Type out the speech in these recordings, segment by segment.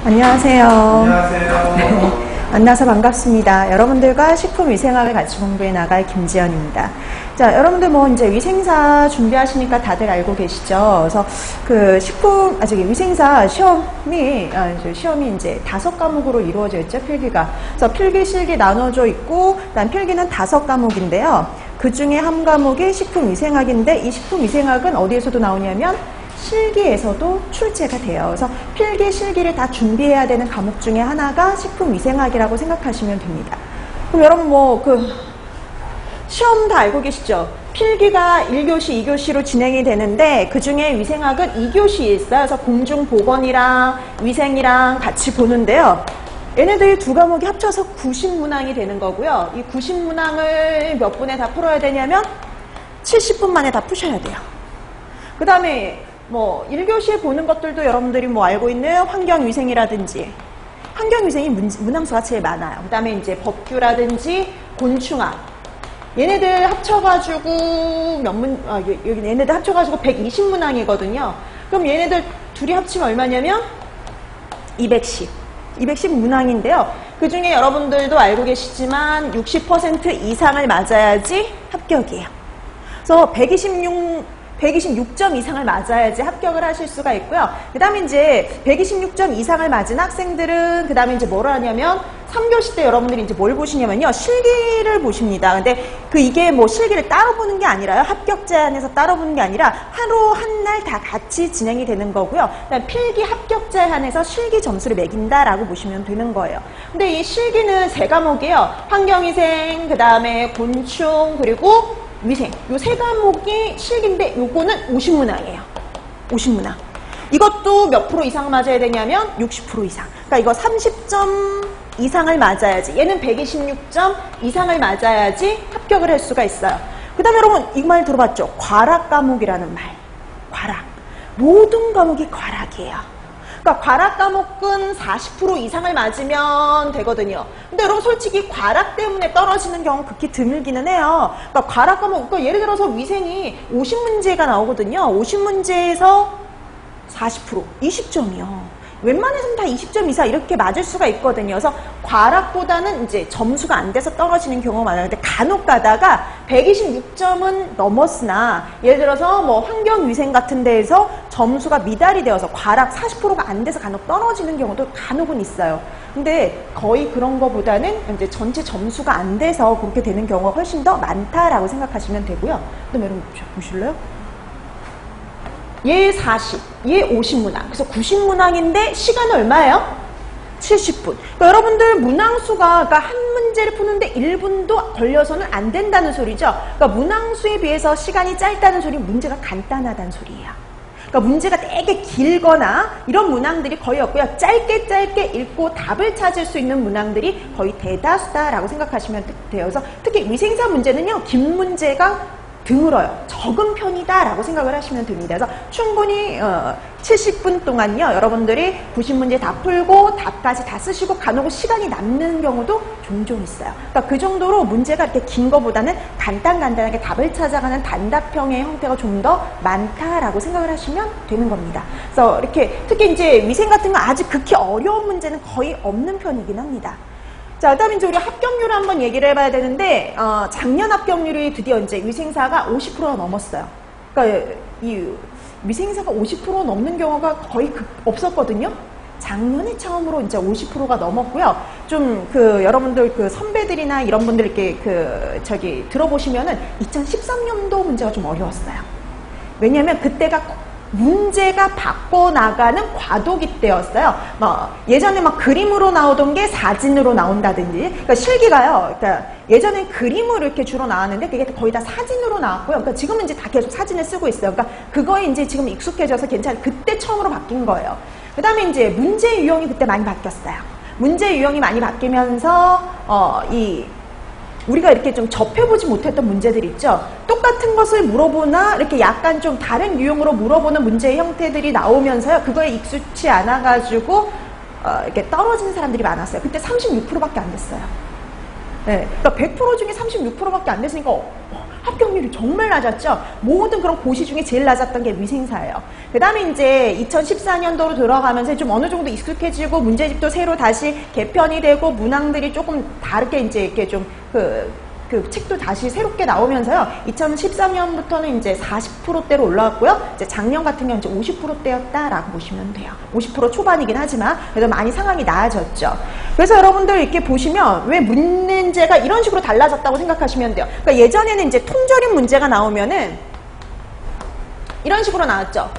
안녕하세요. 안녕하세요. 네, 만나서 반갑습니다. 여러분들과 식품위생학을 같이 공부해 나갈 김지연입니다. 자, 여러분들 뭐 이제 위생사 준비하시니까 다들 알고 계시죠? 그래서 그 위생사 시험이 이제 5과목으로 이루어져 있죠, 필기가. 그래서 필기, 실기 나눠져 있고, 그다음 필기는 5과목인데요. 그 중에 한 과목이 식품위생학인데, 이 식품위생학은 어디에서도 나오냐면 실기에서도 출제가 돼요. 그래서 필기, 실기를 다 준비해야 되는 과목 중에 하나가 식품위생학이라고 생각하시면 됩니다. 그럼 여러분 시험 다 알고 계시죠? 필기가 1교시, 2교시로 진행이 되는데 그 중에 위생학은 2교시에 있어요. 그래서 공중보건이랑 위생이랑 같이 보는데요. 얘네들 두 과목이 합쳐서 90문항이 되는 거고요. 이 90문항을 몇 분에 다 풀어야 되냐면 70분 만에 다 푸셔야 돼요. 그 다음에 1교시에 보는 것들도 여러분들이 알고 있는 환경위생이라든지, 환경위생이 문항수가 제일 많아요. 그 다음에 이제 법규라든지 곤충학. 얘네들 합쳐가지고 얘네들 합쳐가지고 120문항이거든요. 그럼 얘네들 둘이 합치면 얼마냐면 210 문항인데요. 그 중에 여러분들도 알고 계시지만 60% 이상을 맞아야지 합격이에요. 그래서 126점 이상을 맞아야지 합격을 하실 수가 있고요. 그 다음에 이제 126점 이상을 맞은 학생들은 그 다음에 이제 뭘 하냐면 3교시 때 여러분들이 이제 뭘 보시냐면요. 실기를 보십니다. 근데 이게 실기를 따로 보는 게 아니라요. 합격 제한에서 따로 보는 게 아니라 하루 한 날 다 같이 진행이 되는 거고요. 그다음 필기 합격 제한에서 실기 점수를 매긴다라고 보시면 되는 거예요. 근데 이 실기는 3과목이에요. 환경위생, 그 다음에 곤충, 그리고 위생. 요 3과목이 실기인데 요거는 50문항이에요. 50문항. 이것도 몇 프로 이상 맞아야 되냐면 60% 이상. 그러니까 이거 30점 이상을 맞아야지. 얘는 126점 이상을 맞아야지 합격을 할 수가 있어요. 그 다음에 여러분 이 말 들어봤죠? 과락 과목이라는 말. 과락. 모든 과목이 과락이에요. 그러니까 과락 과목은 40% 이상을 맞으면 되거든요. 근데 여러분 솔직히 과락 때문에 떨어지는 경우 극히 드물기는 해요. 그러니까 과락 과목, 예를 들어서 위생이 50문제가 나오거든요. 50문제에서 40%, 20점이요. 웬만해서는 다 20점 이상 이렇게 맞을 수가 있거든요. 그래서 과락보다는 이제 점수가 안 돼서 떨어지는 경우가 많아요. 근데 간혹 가다가 126점은 넘었으나 예를 들어서 환경위생 같은 데에서 점수가 미달이 되어서 과락 40%가 안 돼서 간혹 떨어지는 경우도 간혹은 있어요. 근데 거의 그런 거보다는 이제 전체 점수가 안 돼서 그렇게 되는 경우가 훨씬 더 많다라고 생각하시면 되고요. 그다음에 여러분 보실래요? 얘 40, 얘 50문항. 그래서 90문항인데 시간은 얼마예요? 70분. 그러니까 여러분들 문항수가 한 문제를 푸는데 1분도 걸려서는 안 된다는 소리죠. 그러니까 문항수에 비해서 시간이 짧다는 소리는 문제가 간단하다는 소리예요. 그러니까 문제가 되게 길거나 이런 문항들이 거의 없고요. 짧게 읽고 답을 찾을 수 있는 문항들이 거의 대다수다라고 생각하시면 돼요. 그래서 특히 위생사 문제는요. 긴 문제가 드물어요. 적은 편이다라고 생각을 하시면 됩니다. 그래서 충분히 70분 동안요. 여러분들이 90문제 다 풀고 답까지 다 쓰시고 간혹 시간이 남는 경우도 종종 있어요. 그러니까 그 정도로 문제가 이렇게 긴 거보다는 간단하게 답을 찾아가는 단답형의 형태가 좀 더 많다라고 생각을 하시면 되는 겁니다. 그래서 이렇게 특히 이제 위생 같은 거 아주 극히 어려운 문제는 거의 없는 편이긴 합니다. 자, 그다음에 이제 우리 합격률을 한번 얘기를 해봐야 되는데, 작년 합격률이 드디어 이제 위생사가 50%가 넘었어요. 그러니까 이 위생사가 50% 넘는 경우가 거의 없었거든요. 작년에 처음으로 이제 50%가 넘었고요. 좀 여러분들 선배들이나 이런 분들 이렇게 들어보시면은 2013년도 문제가 좀 어려웠어요. 왜냐면 그때가 문제가 바꿔나가는 과도기 때였어요. 예전에 그림으로 나오던 게 사진으로 나온다든지, 그러니까 실기가요. 그러니까 예전엔 그림으로 이렇게 주로 나왔는데 그게 거의 다 사진으로 나왔고요. 그러니까 지금은 이제 다 계속 사진을 쓰고 있어요. 그러니까 그거에 이제 지금 익숙해져서 그때 처음으로 바뀐 거예요. 그 다음에 이제 문제 유형이 그때 많이 바뀌었어요. 문제 유형이 많이 바뀌면서 우리가 이렇게 좀 접해보지 못했던 문제들 있죠. 똑같은 것을 물어보나 이렇게 약간 좀 다른 유형으로 물어보는 문제의 형태들이 나오면서요. 그거에 익숙치 않아가지고 이렇게 떨어지는 사람들이 많았어요. 그때 36%밖에 안 됐어요. 네, 그러니까 100% 중에 36%밖에 안 됐으니까 합격률이 정말 낮았죠. 모든 그런 고시 중에 제일 낮았던 게 위생사예요. 그 다음에 이제 2014년도로 들어가면서 좀 어느 정도 익숙해지고 문제집도 새로 다시 개편이 되고 문항들이 조금 다르게 이제 이렇게 좀 그 책도 다시 새롭게 나오면서요. 2013년부터는 이제 40%대로 올라왔고요. 이제 작년 같은 경우는 이제 50%대였다라고 보시면 돼요. 50% 초반이긴 하지만 그래도 많이 상황이 나아졌죠. 그래서 여러분들 이렇게 보시면 왜 문제가 이런 식으로 달라졌다고 생각하시면 돼요. 그러니까 예전에는 이제 통조림 문제가 나오면은 이런 식으로 나왔죠.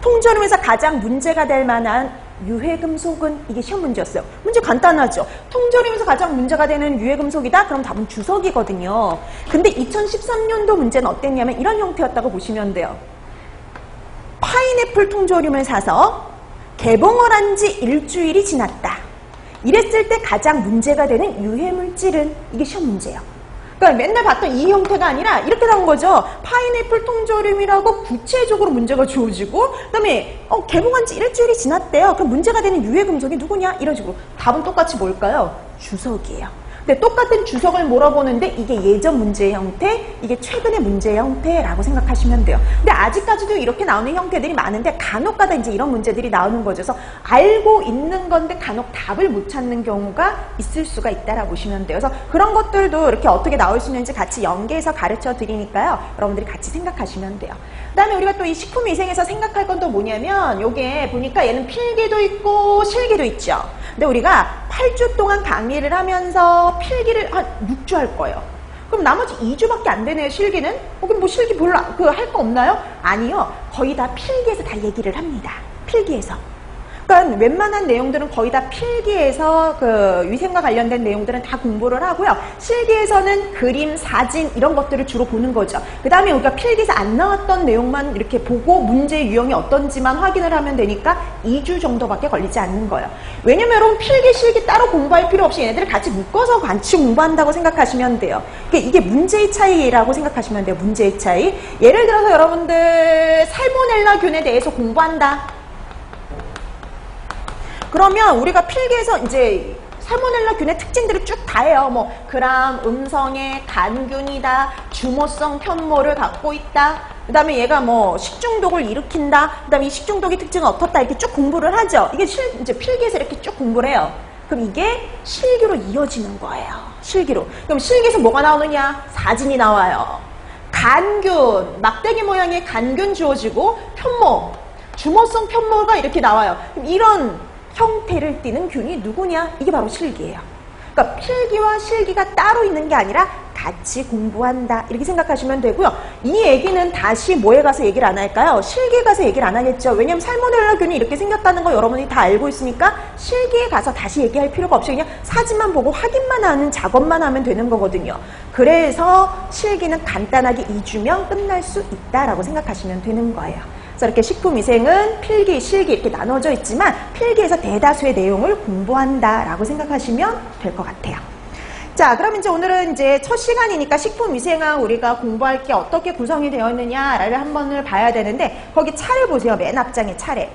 통조림에서 가장 문제가 될 만한 유해금속은 이게 시험 문제였어요. 문제 간단하죠. 통조림에서 가장 문제가 되는 유해금속이다? 그럼 답은 주석이거든요. 근데 2013년도 문제는 어땠냐면 이런 형태였다고 보시면 돼요. 파인애플 통조림을 사서 개봉을 한 지 일주일이 지났다. 이랬을 때 가장 문제가 되는 유해물질은 이게 시험 문제예요. 그러니까 맨날 봤던 이 형태가 아니라 이렇게 나온 거죠. 파인애플 통조림이라고 구체적으로 문제가 주어지고 그다음에 개봉한 지 일주일이 지났대요. 그럼 문제가 되는 유해금속이 누구냐? 이런 식으로. 답은 똑같이 뭘까요? 주석이에요. 근데 똑같은 주석을 물어보는데 이게 예전 문제의 형태, 이게 최근의 문제의 형태라고 생각하시면 돼요. 근데 아직까지도 이렇게 나오는 형태들이 많은데 간혹가다 이제 이런 문제들이 나오는 거죠. 그래서 알고 있는 건데 간혹 답을 못 찾는 경우가 있을 수가 있다라고 보시면 돼요. 그래서 그런 것들도 이렇게 어떻게 나올 수 있는지 같이 연계해서 가르쳐 드리니까요. 여러분들이 같이 생각하시면 돼요. 그 다음에 우리가 또 이 식품위생에서 생각할 건 또 뭐냐면 요게 보니까 얘는 필기도 있고 실기도 있죠. 근데 우리가 8주 동안 강의를 하면서 필기를 한 6주 할 거예요. 그럼 나머지 2주밖에 안 되네요, 실기는? 그럼 뭐 실기 별로 할 거 없나요? 아니요. 거의 다 필기에서 다 얘기를 합니다. 필기에서. 그러니까 웬만한 내용들은 거의 다 필기에서 그 위생과 관련된 내용들은 다 공부를 하고요. 실기에서는 그림, 사진 이런 것들을 주로 보는 거죠. 그 다음에 우리가 필기에서 안 나왔던 내용만 이렇게 보고 문제 유형이 어떤지만 확인을 하면 되니까 2주 정도밖에 걸리지 않는 거예요. 왜냐면 여러분 필기, 실기 따로 공부할 필요 없이 얘네들을 같이 묶어서 같이 공부한다고 생각하시면 돼요. 이게 문제의 차이라고 생각하시면 돼요. 문제의 차이. 예를 들어서 여러분들 살모넬라균에 대해서 공부한다. 그러면 우리가 필기에서 이제 살모넬라균의 특징들을 쭉 다 해요. 뭐 그람, 음성에, 간균이다, 주모성 편모를 갖고 있다. 그 다음에 얘가 뭐 식중독을 일으킨다. 그 다음에 이 식중독의 특징은 어떻다. 이렇게 쭉 공부를 하죠. 이게 이제 필기에서 이렇게 쭉 공부를 해요. 그럼 이게 실기로 이어지는 거예요. 실기로. 그럼 실기에서 뭐가 나오느냐? 사진이 나와요. 간균, 막대기 모양의 간균 주어지고 편모, 주모성 편모가 이렇게 나와요. 그럼 이런 형태를 띠는 균이 누구냐? 이게 바로 실기예요. 그러니까 필기와 실기가 따로 있는 게 아니라 같이 공부한다. 이렇게 생각하시면 되고요. 이 얘기는 다시 뭐에 가서 얘기를 안 할까요? 실기에 가서 얘기를 안 하겠죠. 왜냐면 살모넬라균이 이렇게 생겼다는 거 여러분이 다 알고 있으니까 실기에 가서 다시 얘기할 필요가 없이 그냥 사진만 보고 확인만 하는 작업만 하면 되는 거거든요. 그래서 실기는 간단하게 2주면 끝날 수 있다라고 생각하시면 되는 거예요. 그래서 이렇게 식품위생은 필기, 실기 이렇게 나눠져 있지만 필기에서 대다수의 내용을 공부한다라고 생각하시면 될 것 같아요. 자, 그럼 이제 오늘은 이제 첫 시간이니까 식품위생학 우리가 공부할 게 어떻게 구성이 되어 있느냐를 한번 봐야 되는데 거기 차례 보세요. 맨 앞장에 차례.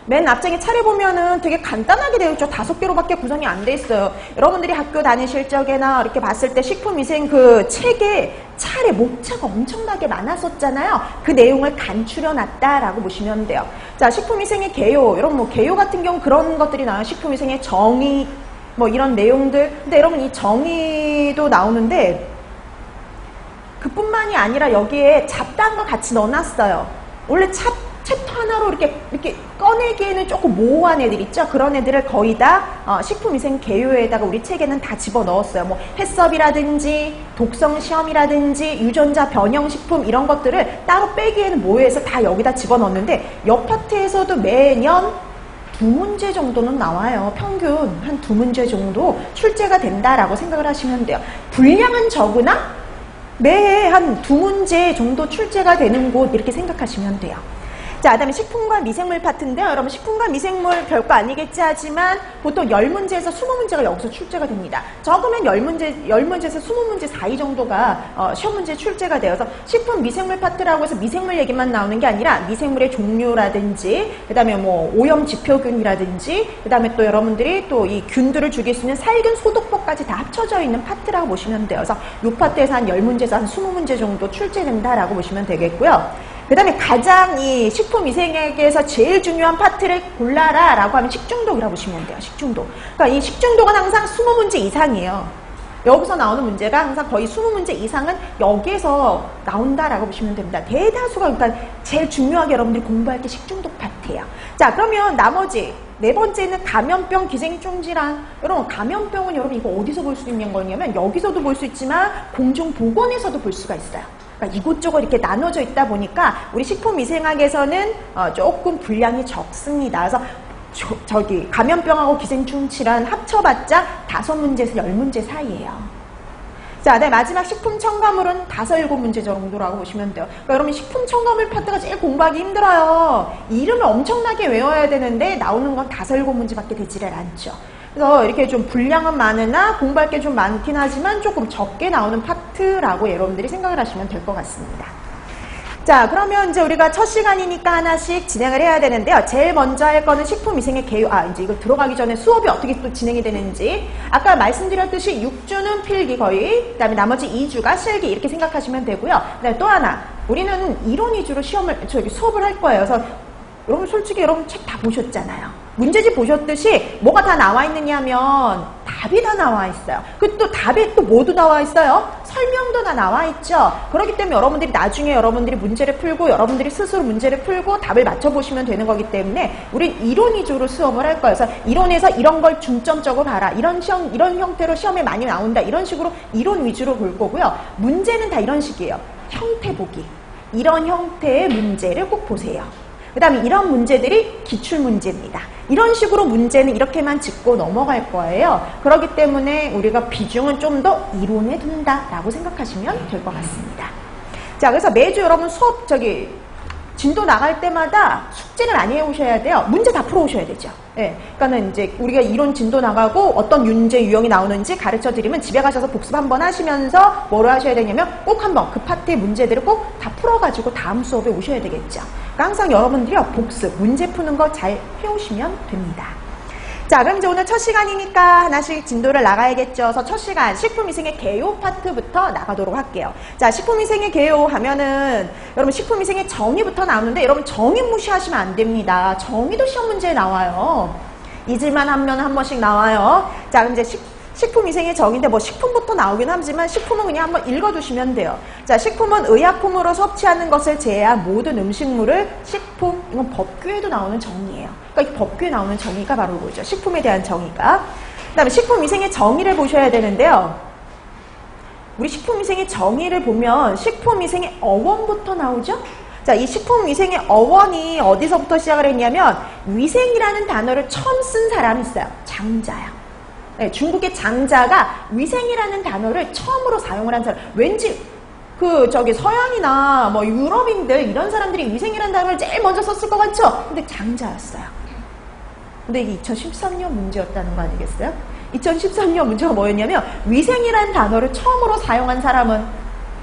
맨 앞장에 차례 보면은 되게 간단하게 되어 있죠. 5개로밖에 구성이 안 돼 있어요. 여러분들이 학교 다니실 적에나 이렇게 봤을 때 식품위생 그 책에 차례, 목차가 엄청나게 많았었잖아요. 그 내용을 간추려 놨다라고 보시면 돼요. 자, 식품위생의 개요. 여러분 뭐 개요 같은 경우 그런 것들이 나와요. 식품위생의 정의, 뭐 이런 내용들. 근데 여러분 이 정의도 나오는데 그뿐만이 아니라 여기에 잡다한 거 같이 넣어놨어요. 원래 챕터 하나로 이렇게 꺼내기에는 조금 모호한 애들 있죠? 그런 애들을 거의 다 식품위생 개요에다가 우리 책에는 다 집어넣었어요. 뭐 해썹이라든지 독성시험이라든지 유전자 변형식품 이런 것들을 따로 빼기에는 모호해서 다 여기다 집어넣었는데 옆 파트에서도 매년 2문제 정도는 나와요. 평균 한 2문제 정도 출제가 된다라고 생각을 하시면 돼요. 분량은 적으나 매해 한 2문제 정도 출제가 되는 곳 이렇게 생각하시면 돼요. 자, 그다음에 식품과 미생물 파트인데요. 여러분 식품과 미생물 별거 아니겠지 하지만 보통 10문제에서 20문제가 여기서 출제가 됩니다. 적으면 10문제에서 20문제 사이 정도가 시험 문제 출제가 되어서 식품 미생물 파트라고 해서 미생물 얘기만 나오는 게 아니라 미생물의 종류라든지 그다음에 뭐 오염 지표균이라든지 그다음에 또 여러분들이 또 이 균들을 죽일 수 있는 살균 소독법까지 다 합쳐져 있는 파트라고 보시면 돼요. 그래서 이 파트에서 한 10문제에서 한 20문제 정도 출제된다라고 보시면 되겠고요. 그 다음에 가장 이 식품위생학에서 제일 중요한 파트를 골라라 라고 하면 식중독이라고 보시면 돼요. 식중독. 그러니까 이 식중독은 항상 20문제 이상이에요. 여기서 나오는 문제가 항상 거의 20문제 이상은 여기에서 나온다라고 보시면 됩니다. 대다수가 일단 제일 중요하게 여러분들이 공부할 게 식중독 파트예요. 자, 그러면 나머지 네 번째는 감염병, 기생충 질환. 여러분 감염병은 여러분 이거 어디서 볼 수 있는 거냐면 여기서도 볼 수 있지만 공중보건에서도 볼 수가 있어요. 그러니까 이곳저곳 이렇게 나눠져 있다 보니까 우리 식품위생학에서는 조금 분량이 적습니다. 그래서 저기 감염병하고 기생충 질환 합쳐봤자 5문제에서 10문제 사이예요. 자, 네, 마지막 식품 첨가물은 5, 7문제 정도라고 보시면 돼요. 그러니까 여러분 식품 첨가물 파트가 제일 공부하기 힘들어요. 이름을 엄청나게 외워야 되는데 나오는 건 5, 7문제밖에 되지를 않죠. 그래서 이렇게 좀 분량은 많으나 공부할 게 좀 많긴 하지만 조금 적게 나오는 파트라고 여러분들이 생각을 하시면 될 것 같습니다. 자, 그러면 이제 우리가 첫 시간이니까 하나씩 진행을 해야 되는데요. 제일 먼저 할 거는 식품위생의 개요. 이제 이거 들어가기 전에 수업이 어떻게 또 진행이 되는지. 아까 말씀드렸듯이 6주는 필기 거의, 그 다음에 나머지 2주가 실기 이렇게 생각하시면 되고요. 그다음에 또 하나, 우리는 이론 위주로 수업을 할 거예요. 그래서 여러분 솔직히 여러분 책 다 보셨잖아요. 문제집 보셨듯이 뭐가 다 나와 있느냐면 답이 다 나와 있어요. 그 또 답이 또 모두 나와 있어요. 설명도 다 나와 있죠. 그렇기 때문에 여러분들이 나중에 여러분들이 문제를 풀고 여러분들이 스스로 문제를 풀고 답을 맞춰보시면 되는 거기 때문에 우린 이론 위주로 수업을 할 거예요. 그래서 이론에서 이런 걸 중점적으로 봐라. 이런 형태로 시험에 많이 나온다. 이런 식으로 이론 위주로 볼 거고요. 문제는 다 이런 식이에요. 형태 보기. 이런 형태의 문제를 꼭 보세요. 그 다음에 이런 문제들이 기출문제입니다. 이런 식으로 문제는 이렇게만 짚고 넘어갈 거예요. 그렇기 때문에 우리가 비중은 좀 더 이론에 둔다라고 생각하시면 될 것 같습니다. 자, 그래서 매주 여러분 수업 진도 나갈 때마다 숙제를 많이 해오셔야 돼요. 문제 다 풀어오셔야 되죠. 예. 그러니까는 이제 우리가 이론 진도 나가고 어떤 문제 유형이 나오는지 가르쳐 드리면 집에 가셔서 복습 한번 하시면서 뭐를 하셔야 되냐면 꼭 한번 그 파트의 문제들을 꼭 다 풀어가지고 다음 수업에 오셔야 되겠죠. 그러니까 항상 여러분들이 복습, 문제 푸는 거 잘 해오시면 됩니다. 자, 그럼 이제 오늘 첫 시간이니까 하나씩 진도를 나가야겠죠. 그래서 첫 시간 식품위생의 개요 파트부터 나가도록 할게요. 자, 식품위생의 개요 하면은 여러분 식품위생의 정의부터 나오는데 여러분 정의 무시하시면 안 됩니다. 정의도 시험 문제에 나와요. 잊을만 하면 한 번씩 나와요. 자, 그럼 이제 식품위생의 정의인데 뭐 식품부터 나오긴 하지만 식품은 그냥 한번 읽어두시면 돼요. 자, 식품은 의약품으로 섭취하는 것을 제외한 모든 음식물을 식품, 이건 법규에도 나오는 정의예요. 그러니까 이 법규에 나오는 정의가 바로 뭐죠? 식품에 대한 정의가. 그 다음에 식품위생의 정의를 보셔야 되는데요. 우리 식품위생의 정의를 보면 식품위생의 어원부터 나오죠? 자, 이 식품위생의 어원이 어디서부터 시작을 했냐면 위생이라는 단어를 처음 쓴 사람이 있어요. 장자야. 네, 중국의 장자가 위생이라는 단어를 처음으로 사용을 한 사람. 왠지 서양이나 뭐 유럽인들 이런 사람들이 위생이라는 단어를 제일 먼저 썼을 것 같죠? 근데 장자였어요. 근데 이게 2013년 문제였다는 거 아니겠어요? 2013년 문제가 뭐였냐면 위생이라는 단어를 처음으로 사용한 사람은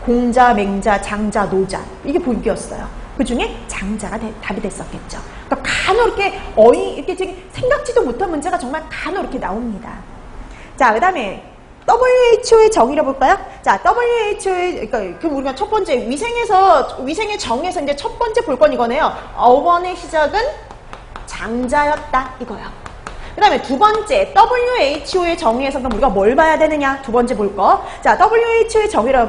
공자, 맹자, 장자, 노자 이게 보기였어요. 그 중에 장자가 답이 됐었겠죠. 그러니까 간혹 이렇게 생각지도 못한 문제가 정말 간혹 이렇게 나옵니다. 자, 그 다음에 WHO의 정의를 볼까요? 자, WHO의, 그럼 우리가 첫 번째, 위생의 정의에서 이제 첫 번째 볼 건 이거네요. 어원의 시작은 장자였다, 이거요. 그 다음에 두 번째, WHO의 정의에서 그럼 우리가 뭘 봐야 되느냐? 두 번째 볼 거. 자, WHO의 정의를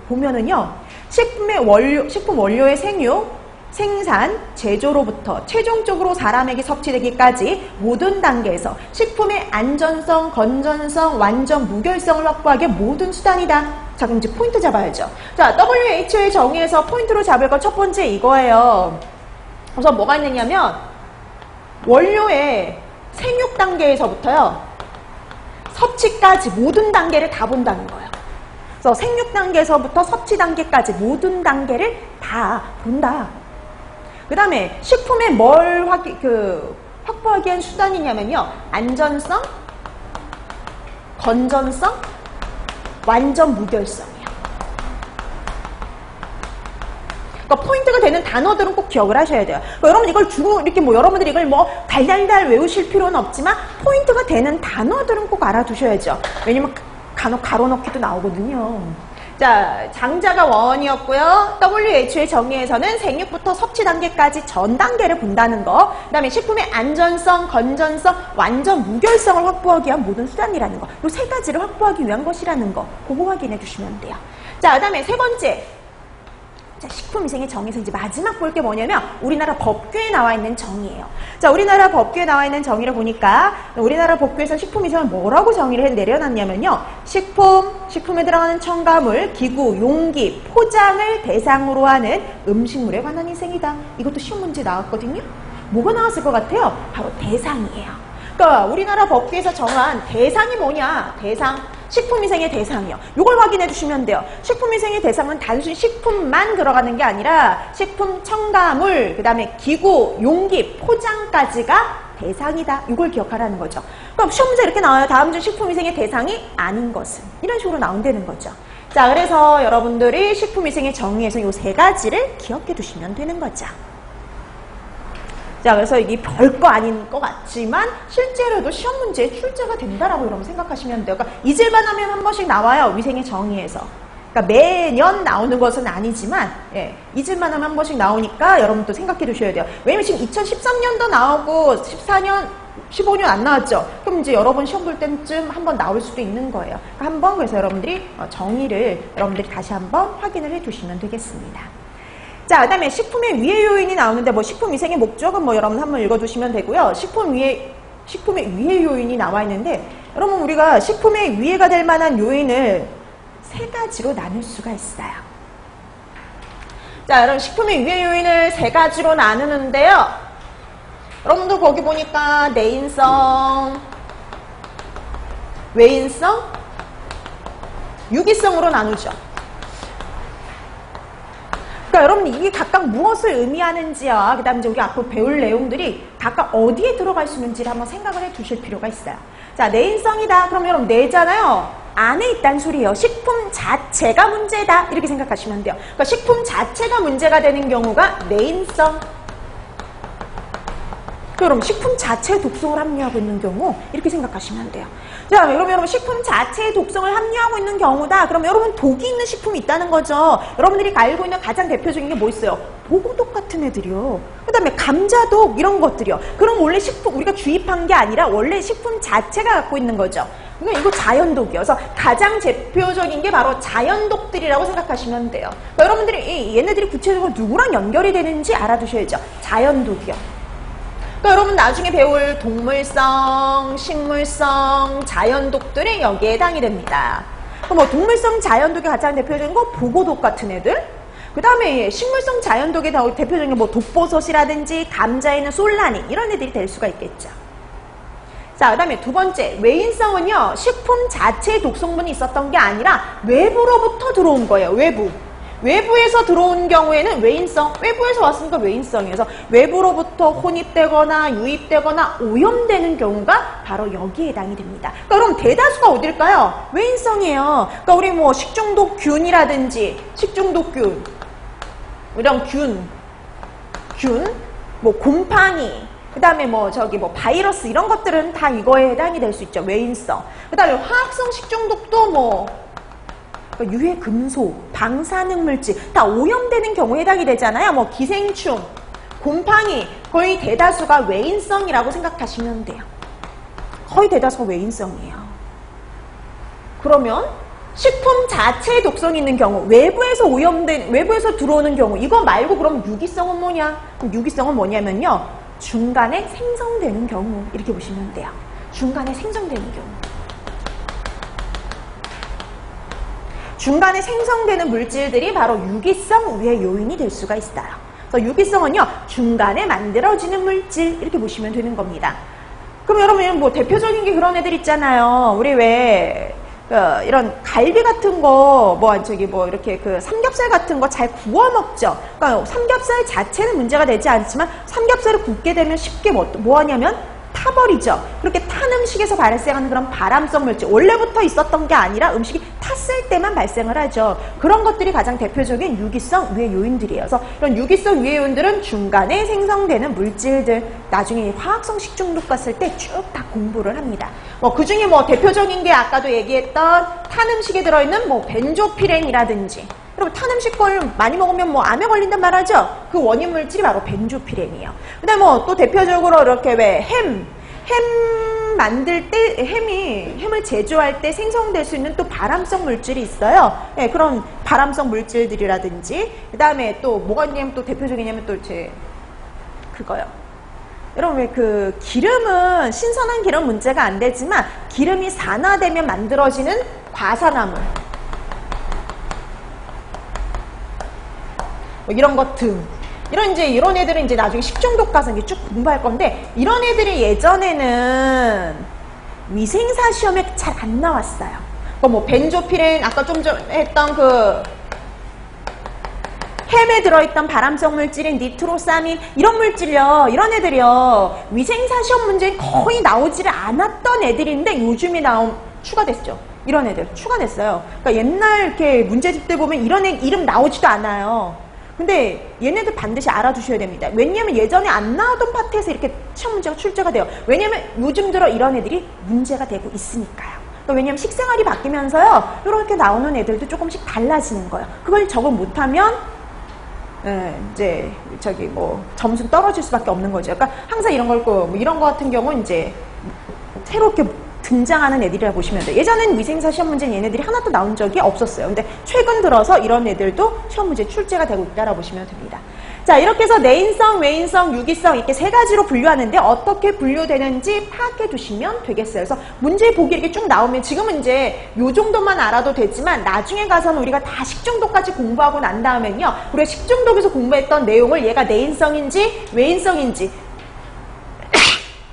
보면은요, 식품 원료의 생유, 생산, 제조로부터 최종적으로 사람에게 섭취되기까지 모든 단계에서 식품의 안전성, 건전성, 완전 무결성을 확보하기 모든 수단이다. 자, 그럼 이제 포인트 잡아야죠. 자, WHO의 정의에서 포인트로 잡을 거 첫 번째 이거예요. 우선 뭐가 있느냐면 원료의 생육 단계에서부터요. 섭취까지 모든 단계를 다 본다는 거예요. 그래서 생육 단계에서부터 섭취 단계까지 모든 단계를 다 본다. 그 다음에 식품에 뭘 확보하기 위한 수단이냐면요. 안전성, 건전성, 완전 무결성이에요. 그러니까 포인트가 되는 단어들은 꼭 기억을 하셔야 돼요. 그러니까 여러분 이걸 주로 이렇게 여러분들이 이걸 달달달 외우실 필요는 없지만 포인트가 되는 단어들은 꼭 알아두셔야죠. 왜냐면 간혹 가로넣기도 나오거든요. 자, 장자가 원이었고요. WHO의 정의에서는 생육부터 섭취 단계까지 전 단계를 본다는 거. 그 다음에 식품의 안전성, 건전성, 완전 무결성을 확보하기 위한 모든 수단이라는 거. 이 세 가지를 확보하기 위한 것이라는 거. 그거 확인해 주시면 돼요. 자, 그 다음에 세 번째. 자, 식품위생의 정의에서 이제 마지막 볼 게 뭐냐면 우리나라 법규에 나와 있는 정의예요. 자, 우리나라 법규에 나와 있는 정의를 보니까 우리나라 법규에서 식품위생을 뭐라고 정의를 내려놨냐면요. 식품에 들어가는 첨가물, 기구, 용기, 포장을 대상으로 하는 음식물에 관한 위생이다. 이것도 시험 문제 나왔거든요. 뭐가 나왔을 것 같아요? 바로 대상이에요. 그러니까 우리나라 법규에서 정한 대상이 뭐냐? 대상. 식품위생의 대상이요. 이걸 확인해 주시면 돼요. 식품위생의 대상은 단순히 식품만 들어가는 게 아니라 식품 첨가물, 그 다음에 기구, 용기, 포장까지가 대상이다. 이걸 기억하라는 거죠. 그럼 시험 문제 이렇게 나와요. 다음 중 식품위생의 대상이 아닌 것은. 이런 식으로 나온다는 거죠. 자, 그래서 여러분들이 식품위생의 정의에서 이 세 가지를 기억해 두시면 되는 거죠. 자, 그래서 이게 별거 아닌 것 같지만 실제로도 시험 문제에 출제가 된다라고 여러분 생각하시면 돼요. 그러니까 잊을만 하면 한 번씩 나와요. 위생의 정의에서. 그러니까 매년 나오는 것은 아니지만 잊을만 하면 한 번씩 나오니까 여러분 또 생각해 두셔야 돼요. 왜냐면 지금 2013년도 나오고 14년, 15년 안 나왔죠. 그럼 이제 여러분 시험 볼 때쯤 한번 나올 수도 있는 거예요. 그러니까 한번 그래서 여러분들이 정의를 여러분들이 다시 한번 확인을 해 두시면 되겠습니다. 자, 그 다음에 식품의 위해 요인이 나오는데 식품위생의 목적은 여러분 한번 읽어두시면 되고요. 식품의 위해 요인이 나와 있는데 여러분 우리가 식품의 위해가 될 만한 요인을 세 가지로 나눌 수가 있어요. 자, 여러분 식품의 위해 요인을 세 가지로 나누는데요. 여러분들 거기 보니까 내인성, 외인성, 유기성으로 나누죠. 그러니까 여러분 이게 각각 무엇을 의미하는지와 그 다음에 우리 앞으로 배울 내용들이 각각 어디에 들어갈 수 있는지를 한번 생각을 해 두실 필요가 있어요. 자, 내인성이다. 그럼 여러분 내잖아요. 안에 있다는 소리예요. 식품 자체가 문제다. 이렇게 생각하시면 돼요. 그러니까 식품 자체가 문제가 되는 경우가 내인성. 그럼 식품 자체의 독성을 함유하고 있는 경우 이렇게 생각하시면 돼요. 자, 그럼 여러분 식품 자체의 독성을 함유하고 있는 경우다. 그럼 여러분 독이 있는 식품이 있다는 거죠. 여러분들이 알고 있는 가장 대표적인 게 뭐 있어요? 보고독 같은 애들이요. 그 다음에 감자독 이런 것들이요. 그럼 원래 식품 우리가 주입한 게 아니라 원래 식품 자체가 갖고 있는 거죠. 그러니까 이거 자연독이요. 그래서 가장 대표적인 게 바로 자연독들이라고 생각하시면 돼요. 그러니까 여러분들이 얘네들이 구체적으로 누구랑 연결이 되는지 알아두셔야죠. 자연독이요. 그러니까 여러분 나중에 배울 동물성, 식물성, 자연독들이 여기에 해당이 됩니다. 그럼 동물성 자연독의 가장 대표적인 거 보고독 같은 애들. 그 다음에 식물성 자연독의 대표적인 게 독버섯이라든지 감자에 있는 솔라닌 이런 애들이 될 수가 있겠죠. 자, 그 다음에 두 번째 외인성은요. 식품 자체의 독성분이 있었던 게 아니라 외부로부터 들어온 거예요. 외부에서 들어온 경우에는 외인성, 외부에서 왔으니까 외인성이에요. 그래서 외부로부터 혼입되거나 유입되거나 오염되는 경우가 바로 여기에 해당이 됩니다. 그러니까 그럼 대다수가 어딜까요? 외인성이에요. 그러니까 우리 식중독균이라든지 식중독균, 이런 곰팡이, 그 다음에 바이러스 이런 것들은 다 이거에 해당이 될 수 있죠. 외인성. 그 다음에 화학성 식중독도 유해 금속, 방사능 물질 다 오염되는 경우에 해당이 되잖아요. 기생충, 곰팡이 거의 대다수가 외인성이라고 생각하시면 돼요. 거의 대다수가 외인성이에요. 그러면 식품 자체에 독성이 있는 경우, 외부에서 들어오는 경우 이거 말고 그럼 유기성은 뭐냐? 그럼 유기성은 뭐냐면요. 중간에 생성되는 경우 이렇게 보시면 돼요. 중간에 생성되는 경우. 중간에 생성되는 물질들이 바로 유기성 위해 요인이 될 수가 있어요. 그래서 유기성은요. 중간에 만들어지는 물질 이렇게 보시면 되는 겁니다. 그럼 여러분 대표적인 게 그런 애들 있잖아요. 우리 왜 이런 갈비 같은 거, 이렇게 그 삼겹살 같은 거 잘 구워 먹죠. 그러니까 삼겹살 자체는 문제가 되지 않지만 삼겹살을 굽게 되면 쉽게 뭐 하냐면 타버리죠. 그렇게 탄 음식에서 발생하는 그런 발암성 물질, 원래부터 있었던 게 아니라 음식이 탔을 때만 발생을 하죠. 그런 것들이 가장 대표적인 유기성 위해 요인들이에요. 그래서 이런 유기성 위해 요인들은 중간에 생성되는 물질들, 나중에 화학성 식중독 갔을 때 쭉 다 공부를 합니다. 그 중에 대표적인 게 아까도 얘기했던 탄 음식에 들어있는 벤조피렌이라든지, 여러분 탄 음식 걸 많이 먹으면 암에 걸린단 말하죠. 그 원인 물질이 바로 벤조피렌이에요. 그다음에 또 대표적으로 이렇게 왜 햄 만들 때 햄을 제조할 때 생성될 수 있는 또 발암성 물질이 있어요. 네, 그런 발암성 물질들이라든지, 그다음에 또 뭐가 있냐면 또 대표적이냐면 또 그거요. 여러분 왜 그 기름은 신선한 기름 문제가 안 되지만 기름이 산화되면 만들어지는 과산화물. 이런 것 등. 이런 애들은 이제 나중에 식중독 가서 이제 쭉 공부할 건데, 이런 애들이 예전에는 위생사 시험에 잘 안 나왔어요. 벤조피렌, 아까 좀 전에 했던 그 햄에 들어있던 발암성 물질인 니트로사민, 이런 물질이요, 이런 애들이요, 위생사 시험 문제에 거의 나오지를 않았던 애들인데 요즘에 추가됐죠. 이런 애들 추가됐어요. 그러니까 옛날 이렇게 문제집 때 보면 이런 애 이름 나오지도 않아요. 근데 얘네들 반드시 알아두셔야 됩니다. 왜냐면 예전에 안 나오던 파트에서 이렇게 시험 문제가 출제가 돼요. 왜냐면 요즘 들어 이런 애들이 문제가 되고 있으니까요. 그러니까 왜냐면 식생활이 바뀌면서요, 이렇게 나오는 애들도 조금씩 달라지는 거예요. 그걸 적응 못하면 이제 점수 떨어질 수밖에 없는 거죠. 그러니까 항상 이런 이런 거 같은 경우는 이제 새롭게 등장하는 애들이라 보시면 돼요. 예전엔 위생사 시험 문제는 얘네들이 하나도 나온 적이 없었어요. 근데 최근 들어서 이런 애들도 시험 문제 출제가 되고 있다라고 보시면 됩니다. 자, 이렇게 해서 내인성, 외인성, 유기성 이렇게 세 가지로 분류하는데 어떻게 분류되는지 파악해 두시면 되겠어요. 그래서 문제 보기 이렇게 쭉 나오면 지금은 이제 요 정도만 알아도 되지만 나중에 가서는 우리가 다 식중독까지 공부하고 난 다음엔요, 우리가 식중독에서 공부했던 내용을 얘가 내인성인지 외인성인지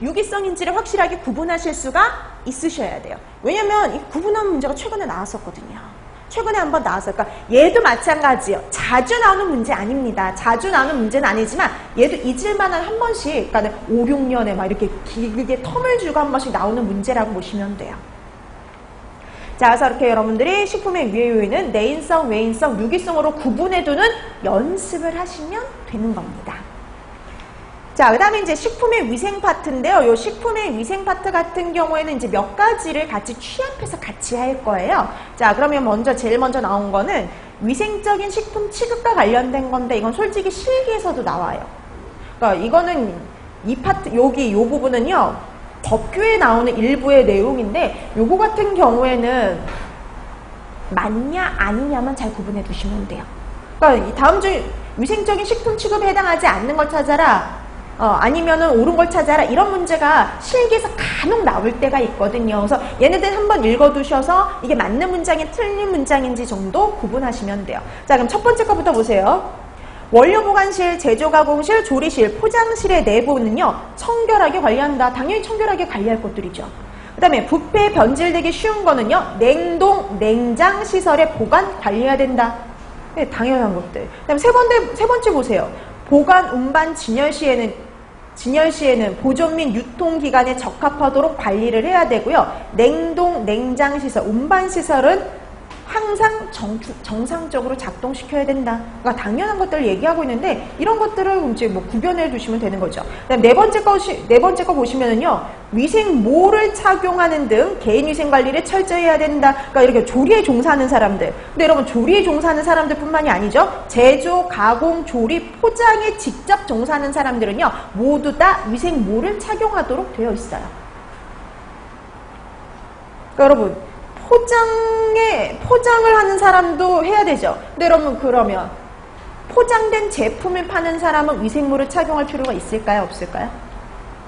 유기성인지를 확실하게 구분하실 수가 있으셔야 돼요. 왜냐면 이 구분하는 문제가 최근에 나왔었거든요. 최근에 한번 나왔어요. 그러니까 얘도 마찬가지예요. 자주 나오는 문제 아닙니다. 자주 나오는 문제는 아니지만 얘도 잊을만한 한 번씩, 그러니까 5, 6년에 막 이렇게 길게 텀을 주고 한 번씩 나오는 문제라고 보시면 돼요. 자, 그래서 이렇게 여러분들이 식품의 위해 요인은 내인성, 외인성, 유기성으로 구분해두는 연습을 하시면 되는 겁니다. 자, 그 다음에 이제 식품의 위생 파트인데요. 요 식품의 위생 파트 같은 경우에는 이제 몇 가지를 같이 취합해서 같이 할 거예요. 자, 그러면 제일 먼저 나온 거는 위생적인 식품 취급과 관련된 건데, 이건 솔직히 실기에서도 나와요. 그러니까 이거는 이 파트, 여기 요 부분은요, 법규에 나오는 일부의 내용인데, 요거 같은 경우에는 맞냐 아니냐만 잘 구분해 두시면 돼요. 그러니까 이 다음 주 위생적인 식품 취급에 해당하지 않는 걸 찾아라, 아니면은 옳은 걸 찾아라, 이런 문제가 실기에서 간혹 나올 때가 있거든요. 그래서 얘네들 한번 읽어두셔서 이게 맞는 문장이 틀린 문장인지 정도 구분하시면 돼요. 자, 그럼 첫 번째 거부터 보세요. 원료보관실, 제조가공실, 조리실, 포장실의 내부는요, 청결하게 관리한다. 당연히 청결하게 관리할 것들이죠. 그 다음에 부패 변질되기 쉬운 거는요, 냉동, 냉장 시설의 보관 관리해야 된다. 네, 당연한 것들. 그 다음에 세 번째 보세요. 보관, 운반, 진열 시에는 보존 및 유통기간에 적합하도록 관리를 해야 되고요. 냉동, 냉장 시설, 운반 시설은 항상 정상적으로 작동시켜야 된다. 그러니까 당연한 것들을 얘기하고 있는데 이런 것들을 이제 구별해 두시면 되는 거죠. 그다음 네 번째 거 보시면은요, 위생모를 착용하는 등 개인위생 관리를 철저히 해야 된다. 그러니까 이렇게 조리에 종사하는 사람들. 근데 여러분, 조리에 종사하는 사람들뿐만이 아니죠. 제조, 가공, 조립, 포장에 직접 종사하는 사람들은요, 모두 다 위생모를 착용하도록 되어 있어요. 그러니까 여러분, 포장을 하는 사람도 해야 되죠. 근데 여러분, 그러면 포장된 제품을 파는 사람은 위생모를 착용할 필요가 있을까요? 없을까요?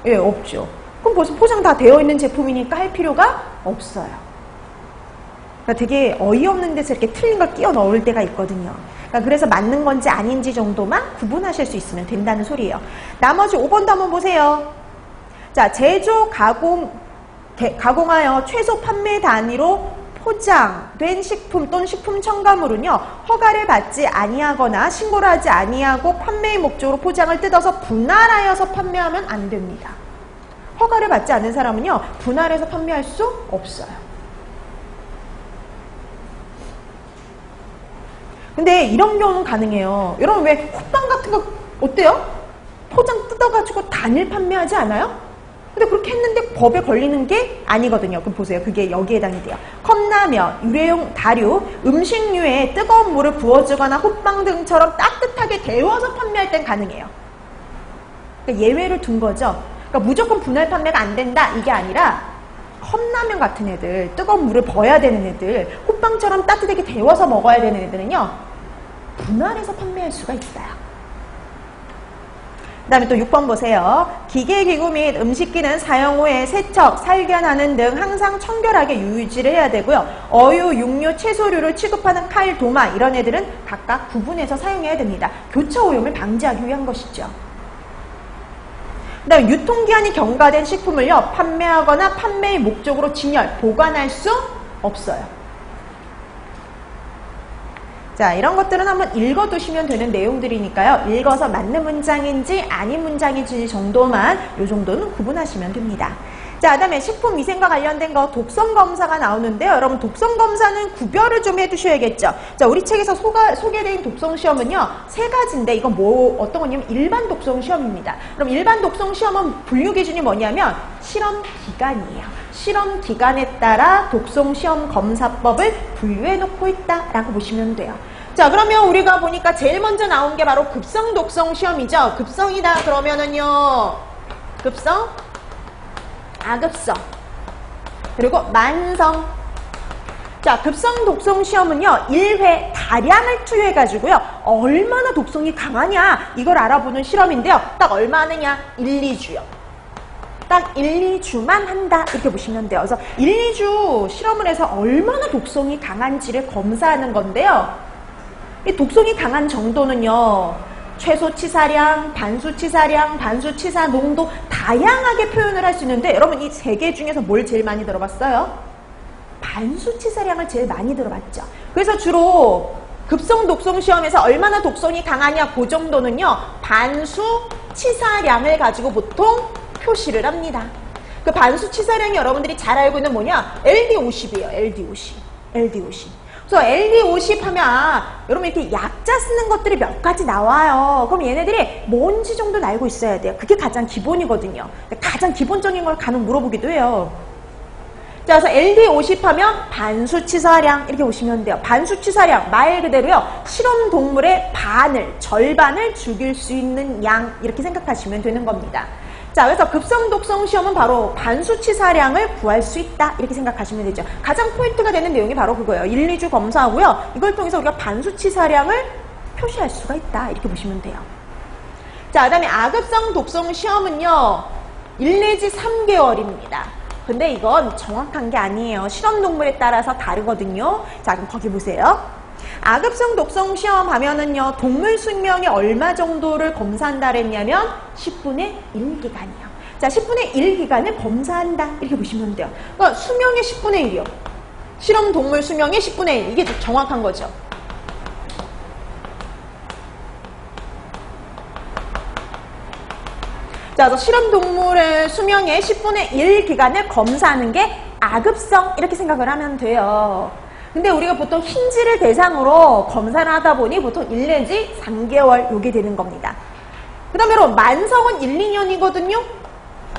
예, 없죠. 그럼 벌써 포장 다 되어 있는 제품이니까 할 필요가 없어요. 그러니까 되게 어이없는 데서 이렇게 틀린 걸 끼워 넣을 때가 있거든요. 그러니까 그래서 맞는 건지 아닌지 정도만 구분하실 수 있으면 된다는 소리예요. 나머지 5번도 한번 보세요. 자, 제조, 가공하여 최소 판매 단위로 포장된 식품 또는 식품 첨가물은요, 허가를 받지 아니하거나 신고를 하지 아니하고 판매의 목적으로 포장을 뜯어서 분할하여서 판매하면 안 됩니다. 허가를 받지 않은 사람은요, 분할해서 판매할 수 없어요. 근데 이런 경우는 가능해요. 여러분 왜 호빵 같은 거 어때요? 포장 뜯어가지고 단일 판매하지 않아요? 근데 그렇게 했는데 법에 걸리는 게 아니거든요. 그럼 보세요. 그게 여기에 해당이 돼요. 컵라면, 유래용 다류, 음식류에 뜨거운 물을 부어주거나 호빵 등처럼 따뜻하게 데워서 판매할 땐 가능해요. 그러니까 예외를 둔 거죠. 그러니까 무조건 분할 판매가 안 된다 이게 아니라 컵라면 같은 애들, 뜨거운 물을 버어야 되는 애들, 호빵처럼 따뜻하게 데워서 먹어야 되는 애들은요, 분할해서 판매할 수가 있어요. 그 다음에 또 6번 보세요. 기계기구 및 음식기는 사용 후에 세척, 살균하는 등 항상 청결하게 유지를 해야 되고요. 어유, 육류, 채소류를 취급하는 칼, 도마 이런 애들은 각각 구분해서 사용해야 됩니다. 교차 오염을 방지하기 위한 것이죠. 그 다음에 유통기한이 경과된 식품을요, 판매하거나 판매의 목적으로 진열, 보관할 수 없어요. 자, 이런 것들은 한번 읽어두시면 되는 내용들이니까요. 읽어서 맞는 문장인지 아닌 문장인지 정도만, 요 정도는 구분하시면 됩니다. 자, 그 다음에 식품위생과 관련된 거 독성검사가 나오는데요. 여러분 독성검사는 구별을 좀 해두셔야겠죠. 자, 우리 책에서 소개된 독성시험은요, 3가지인데 이건 어떤 거냐면 일반 독성시험입니다. 그럼 일반 독성시험은 분류기준이 뭐냐면 실험기간이에요. 실험기간에 따라 독성시험 검사법을 분류해놓고 있다라고 보시면 돼요. 자, 그러면 우리가 보니까 제일 먼저 나온 게 바로 급성 독성 시험이죠. 급성이다 그러면은요, 급성, 아급성, 그리고 만성. 자, 급성 독성 시험은요, 1회 다량을 투여해가지고요, 얼마나 독성이 강하냐 이걸 알아보는 실험인데요. 딱 얼마 하느냐? 1, 2주요. 딱 1, 2주만 한다 이렇게 보시면 돼요. 그래서 1, 2주 실험을 해서 얼마나 독성이 강한지를 검사하는 건데요. 이 독성이 강한 정도는요, 최소 치사량, 반수 치사량, 반수 치사 농도 다양하게 표현을 할 수 있는데, 여러분 이 3개 중에서 뭘 제일 많이 들어봤어요? 반수 치사량을 제일 많이 들어봤죠. 그래서 주로 급성 독성 시험에서 얼마나 독성이 강하냐 그 정도는요, 반수 치사량을 가지고 보통 표시를 합니다. 그 반수 치사량이 여러분들이 잘 알고 있는 뭐냐? LD50이에요. LD50. 그래서 LD50 하면 여러분 이렇게 약자 쓰는 것들이 몇 가지 나와요. 그럼 얘네들이 뭔지 정도는 알고 있어야 돼요. 그게 가장 기본이거든요. 가장 기본적인 걸 간혹 물어보기도 해요. 자, 그래서 LD50 하면 반수치사량 이렇게 보시면 돼요. 반수치사량 말 그대로요, 실험 동물의 절반을 죽일 수 있는 양 이렇게 생각하시면 되는 겁니다. 자, 그래서 급성 독성 시험은 바로 반수치사량을 구할 수 있다 이렇게 생각하시면 되죠. 가장 포인트가 되는 내용이 바로 그거예요. 1, 2주 검사하고요, 이걸 통해서 우리가 반수치사량을 표시할 수가 있다 이렇게 보시면 돼요. 자, 그 다음에 아급성 독성 시험은요, 1 내지 3개월입니다. 근데 이건 정확한 게 아니에요. 실험 동물에 따라서 다르거든요. 자, 그럼 거기 보세요. 아급성 독성 시험 하면은요, 동물 수명이 얼마 정도를 검사한다 그랬냐면 10분의 1 기간이요. 자, 10분의 1 기간을 검사한다 이렇게 보시면 돼요. 그러니까 수명의 10분의 1이요. 실험 동물 수명의 10분의 1. 이게 정확한 거죠. 자, 그래서 실험 동물의 수명의 10분의 1 기간을 검사하는 게 아급성 이렇게 생각을 하면 돼요. 근데 우리가 보통 흰질을 대상으로 검사를 하다 보니 보통 1 내지 3개월 요게 되는 겁니다. 그 다음에 만성은 1, 2년이거든요.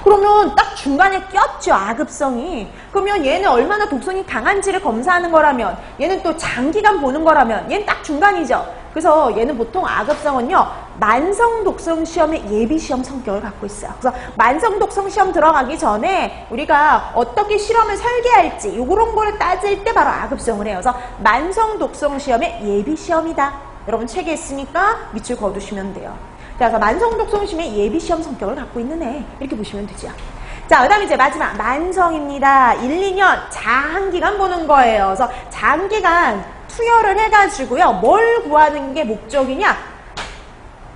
그러면 딱 중간에 꼈죠, 아급성이. 그러면 얘는 얼마나 독성이 강한지를 검사하는 거라면, 얘는 또 장기간 보는 거라면 얘는 딱 중간이죠. 그래서 얘는 보통 아급성은요, 만성 독성 시험의 예비 시험 성격을 갖고 있어요. 그래서 만성 독성 시험 들어가기 전에 우리가 어떻게 실험을 설계할지 요런 거를 따질 때 바로 아급성을 해요. 그래서 만성 독성 시험의 예비 시험이다. 여러분 책에 있으니까 밑줄 그어두시면 돼요. 그래서 만성 독성 시험의 예비 시험 성격을 갖고 있는 애 이렇게 보시면 되죠. 자, 그 다음에 이제 마지막 만성입니다. 1, 2년 장기간 보는 거예요. 그래서 장기간 투여를 해가지고요, 뭘 구하는 게 목적이냐?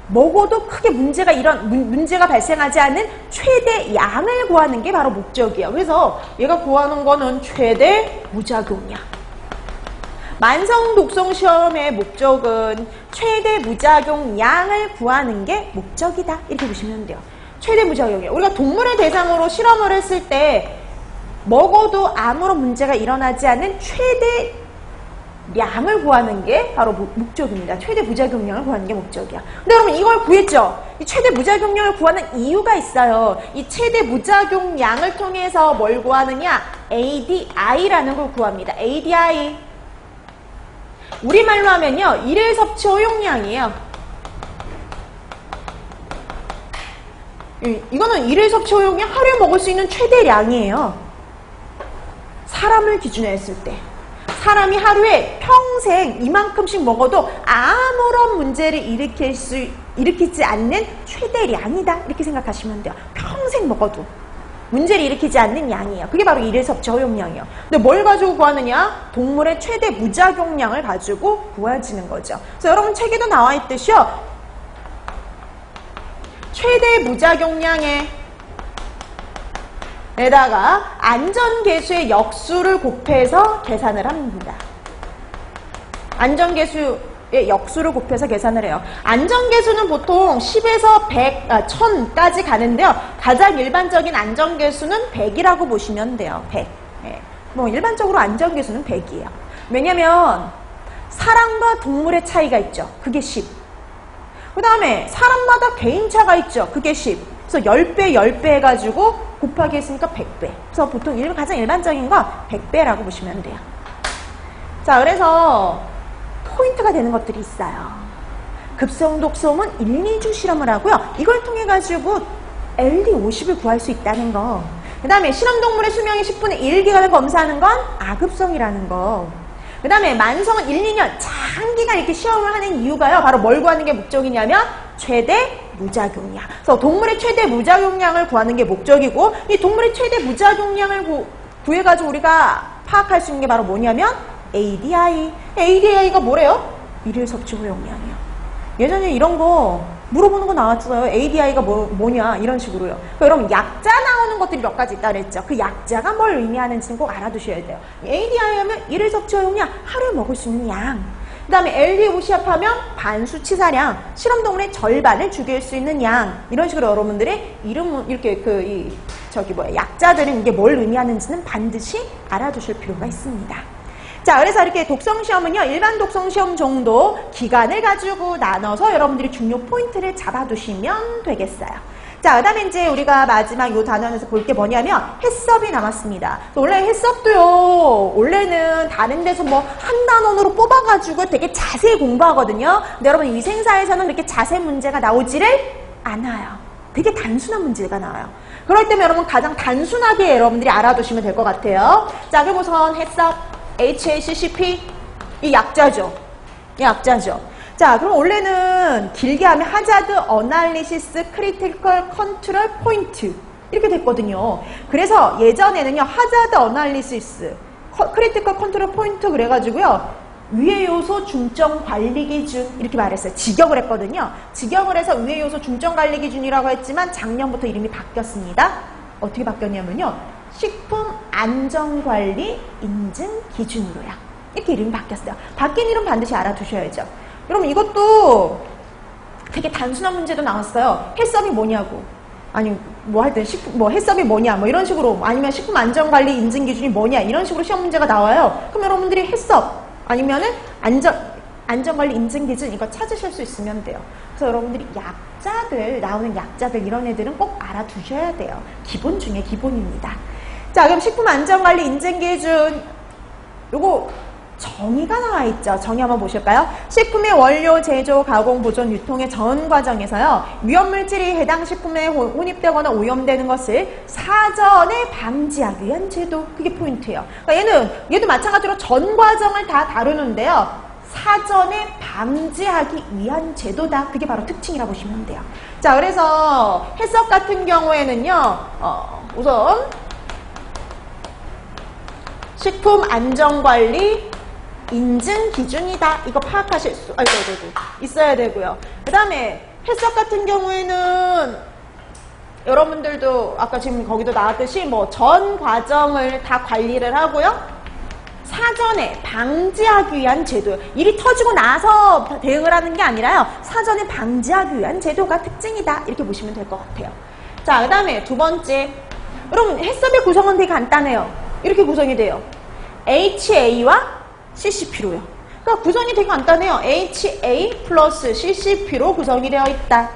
먹어도 크게 문제가 발생하지 않는 최대 양을 구하는 게 바로 목적이에요. 그래서 얘가 구하는 거는 최대 무작용량. 만성 독성 시험의 목적은 최대 무작용량을 구하는 게 목적이다. 이렇게 보시면 돼요. 최대 무작용량. 우리가 동물을 대상으로 실험을 했을 때 먹어도 아무런 문제가 일어나지 않는 최대 량을 구하는 게 바로 목적입니다. 최대 무작용량을 구하는 게 목적이야. 근데 여러분 이걸 구했죠? 이 최대 무작용량을 구하는 이유가 있어요. 이 최대 무작용량을 통해서 뭘 구하느냐? ADI라는 걸 구합니다. ADI. 우리말로 하면요. 일일 섭취 허용량이에요. 이거는 일일 섭취 허용량, 하루에 먹을 수 있는 최대량이에요. 사람을 기준으로 했을 때. 사람이 하루에 평생 이만큼씩 먹어도 아무런 문제를 일으키지 않는 최대량이다. 이렇게 생각하시면 돼요. 평생 먹어도 문제를 일으키지 않는 양이에요. 그게 바로 일일 섭취 허용량이에요. 근데 뭘 가지고 구하느냐? 동물의 최대 무작용량을 가지고 구해지는 거죠. 그래서 여러분 책에도 나와 있듯이요. 최대 무작용량에 에다가 안전계수의 역수를 곱해서 계산을 합니다. 안전계수의 역수를 곱해서 계산을 해요. 안전계수는 보통 10에서 100, 1000까지 가는데요. 가장 일반적인 안전계수는 100이라고 보시면 돼요. 100. 네. 뭐 일반적으로 안전계수는 100이에요. 왜냐면 사람과 동물의 차이가 있죠. 그게 10. 그 다음에 사람마다 개인차가 있죠. 그게 10. 그래서 10배, 10배 해가지고 곱하기 했으니까 100배. 그래서 보통 가장 일반적인 건 100배라고 보시면 돼요. 자, 그래서 포인트가 되는 것들이 있어요. 급성 독성은 1, 2주 실험을 하고요. 이걸 통해 가지고 LD50을 구할 수 있다는 거. 그 다음에 실험동물의 수명이 10분의 1 기간을 검사하는 건 아급성이라는 거. 그 다음에 만성은 1, 2년 장기간 이렇게 시험을 하는 이유가요. 바로 뭘 구하는 게 목적이냐면 최대 무작용량. 그래서 동물의 최대 무작용량을 구하는 게 목적이고, 이 동물의 최대 무작용량을 구해가지고 우리가 파악할 수 있는 게 바로 뭐냐면 ADI. ADI가 뭐래요? 일일 섭취 허용량이요. 예전에 이런 거 물어보는 거 나왔어요. ADI가 뭐냐 이런 식으로요. 그러니까 여러분 약자 나오는 것들이 몇 가지 있다 그랬죠. 그 약자가 뭘 의미하는지는 꼭 알아두셔야 돼요. ADI 하면 일일 섭취 허용량, 하루에 먹을 수 있는 양. 그 다음에 LD50 하면 반수치사량, 실험동물의 절반을 죽일 수 있는 양. 이런 식으로 여러분들의 이름, 이렇게 약자들은 이게 뭘 의미하는지는 반드시 알아두실 필요가 있습니다. 자, 그래서 이렇게 독성시험은요, 일반 독성시험 정도 기간을 가지고 나눠서 여러분들이 중요 포인트를 잡아두시면 되겠어요. 자, 그 다음에 이제 우리가 마지막 요 단원에서 볼 게 뭐냐면 해썹이 남았습니다. 원래 해썹도요, 원래는 다른 데서 뭐 한 단원으로 뽑아가지고 되게 자세히 공부하거든요. 근데 여러분 위생사에서는 그렇게 자세 문제가 나오지를 않아요. 되게 단순한 문제가 나와요. 그럴 때면 여러분 가장 단순하게 여러분들이 알아두시면 될 것 같아요. 자, 그럼 우선 해썹, HACCP, 이 약자죠. 이 약자죠. 자, 그럼 원래는 길게 하면 하자드 어널리시스 크리티컬 컨트롤 포인트 이렇게 됐거든요. 그래서 예전에는요, 하자드 어널리시스 크리티컬 컨트롤 포인트 그래가지고요, 위의 요소 중점 관리 기준 이렇게 말했어요. 직역을 했거든요. 직역을 해서 위의 요소 중점 관리 기준이라고 했지만 작년부터 이름이 바뀌었습니다. 어떻게 바뀌었냐면요, 식품 안전관리 인증 기준으로요. 이렇게 이름이 바뀌었어요. 바뀐 이름 반드시 알아두셔야죠. 여러분 이것도 되게 단순한 문제도 나왔어요. 해썹이 뭐냐고. 아니 뭐 하여튼 해썹이 뭐냐 뭐 이런 식으로, 아니면 식품 안전관리 인증 기준이 뭐냐 이런 식으로 시험 문제가 나와요. 그럼 여러분들이 해썹 아니면은 안전관리 인증 기준 이거 찾으실 수 있으면 돼요. 그래서 여러분들이 약자들, 나오는 약자들 이런 애들은 꼭 알아두셔야 돼요. 기본 중에 기본입니다. 자, 그럼 식품 안전관리 인증 기준 요거 정의가 나와 있죠. 정의 한번 보실까요? 식품의 원료, 제조, 가공, 보존, 유통의 전 과정에서요, 위험물질이 해당 식품에 혼입되거나 오염되는 것을 사전에 방지하기 위한 제도. 그게 포인트예요. 그러니까 얘도 마찬가지로 전 과정을 다 다루는데요, 사전에 방지하기 위한 제도다. 그게 바로 특징이라고 보시면 돼요. 자, 그래서 해썹 같은 경우에는요, 우선 식품 안전관리 인증 기준이다. 이거 파악하실 수 있어야 되고요. 그 다음에 해썹 같은 경우에는 여러분들도 아까 지금 거기도 나왔듯이 뭐 전 과정을 다 관리를 하고요, 사전에 방지하기 위한 제도예요. 일이 터지고 나서 대응을 하는 게 아니라요. 사전에 방지하기 위한 제도가 특징이다. 이렇게 보시면 될 것 같아요. 자, 그 다음에 두 번째. 여러분, 해썹의 구성은 되게 간단해요. 이렇게 구성이 돼요. HA와 CCP로요. 그러니까 구성이 되게 간단해요. HA 플러스 CCP로 구성이 되어 있다.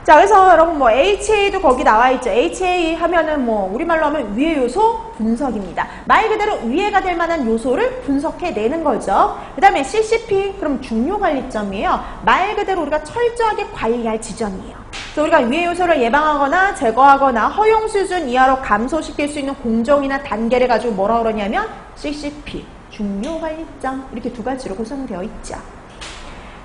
자, 그래서 여러분 뭐 HA도 거기 나와 있죠. HA 하면은 뭐 우리말로 하면 위해 요소 분석입니다. 말 그대로 위해가 될 만한 요소를 분석해내는 거죠. 그 다음에 CCP, 그럼 중요 관리점이에요. 말 그대로 우리가 철저하게 관리할 지점이에요. 그래서 우리가 위해 요소를 예방하거나 제거하거나 허용 수준 이하로 감소시킬 수 있는 공정이나 단계를 가지고 뭐라 그러냐면 CCP, 중요 관리점, 이렇게 두 가지로 구성되어 있죠.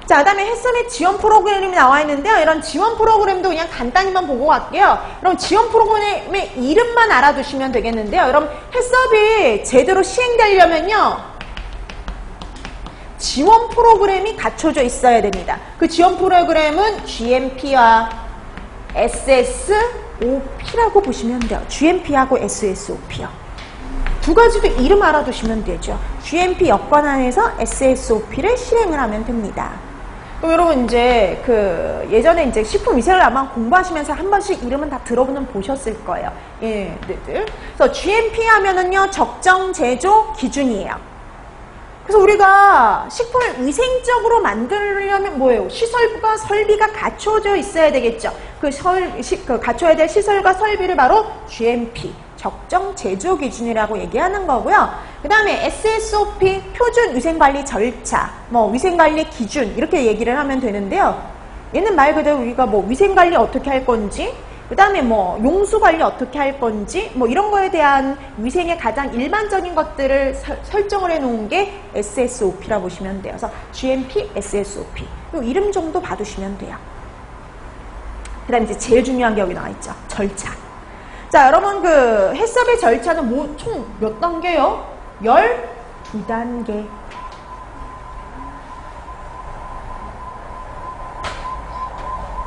자, 그 다음에 해썹의 지원 프로그램이 나와 있는데요. 이런 지원 프로그램도 그냥 간단히만 보고 갈게요. 그럼 지원 프로그램의 이름만 알아두시면 되겠는데요. 여러분, 해썹이 제대로 시행되려면요, 지원 프로그램이 갖춰져 있어야 됩니다. 그 지원 프로그램은 GMP와 SSOP라고 보시면 돼요. GMP하고 SSOP요. 두 가지도 이름 알아두시면 되죠. GMP 여건 안에서 SSOP를 실행을 하면 됩니다. 그럼 여러분 이제 예전에 이제 식품위생을 아마 공부하시면서 한 번씩 이름은 다 들어보는 보셨을 거예요. 얘네들. 그래서 GMP 하면은요, 적정 제조 기준이에요. 그래서 우리가 식품을 위생적으로 만들려면 뭐예요? 시설과 설비가 갖춰져 있어야 되겠죠. 갖춰야 될 시설과 설비를 바로 GMP, 적정 제조 기준이라고 얘기하는 거고요. 그 다음에 SSOP, 표준 위생관리 절차, 뭐 위생관리 기준, 이렇게 얘기를 하면 되는데요. 얘는 말 그대로 우리가 뭐 위생관리 어떻게 할 건지, 그 다음에 뭐 용수관리 어떻게 할 건지, 뭐 이런 거에 대한 위생의 가장 일반적인 것들을 설정을 해놓은 게 SSOP라고 보시면 돼요. 그래서 GMP, SSOP. 이 이름 정도 봐두시면 돼요. 그 다음에 이제 제일 중요한 게 여기 나와 있죠. 절차. 자, 여러분 해썹의 절차는 뭐 총 몇 단계요? 12단계.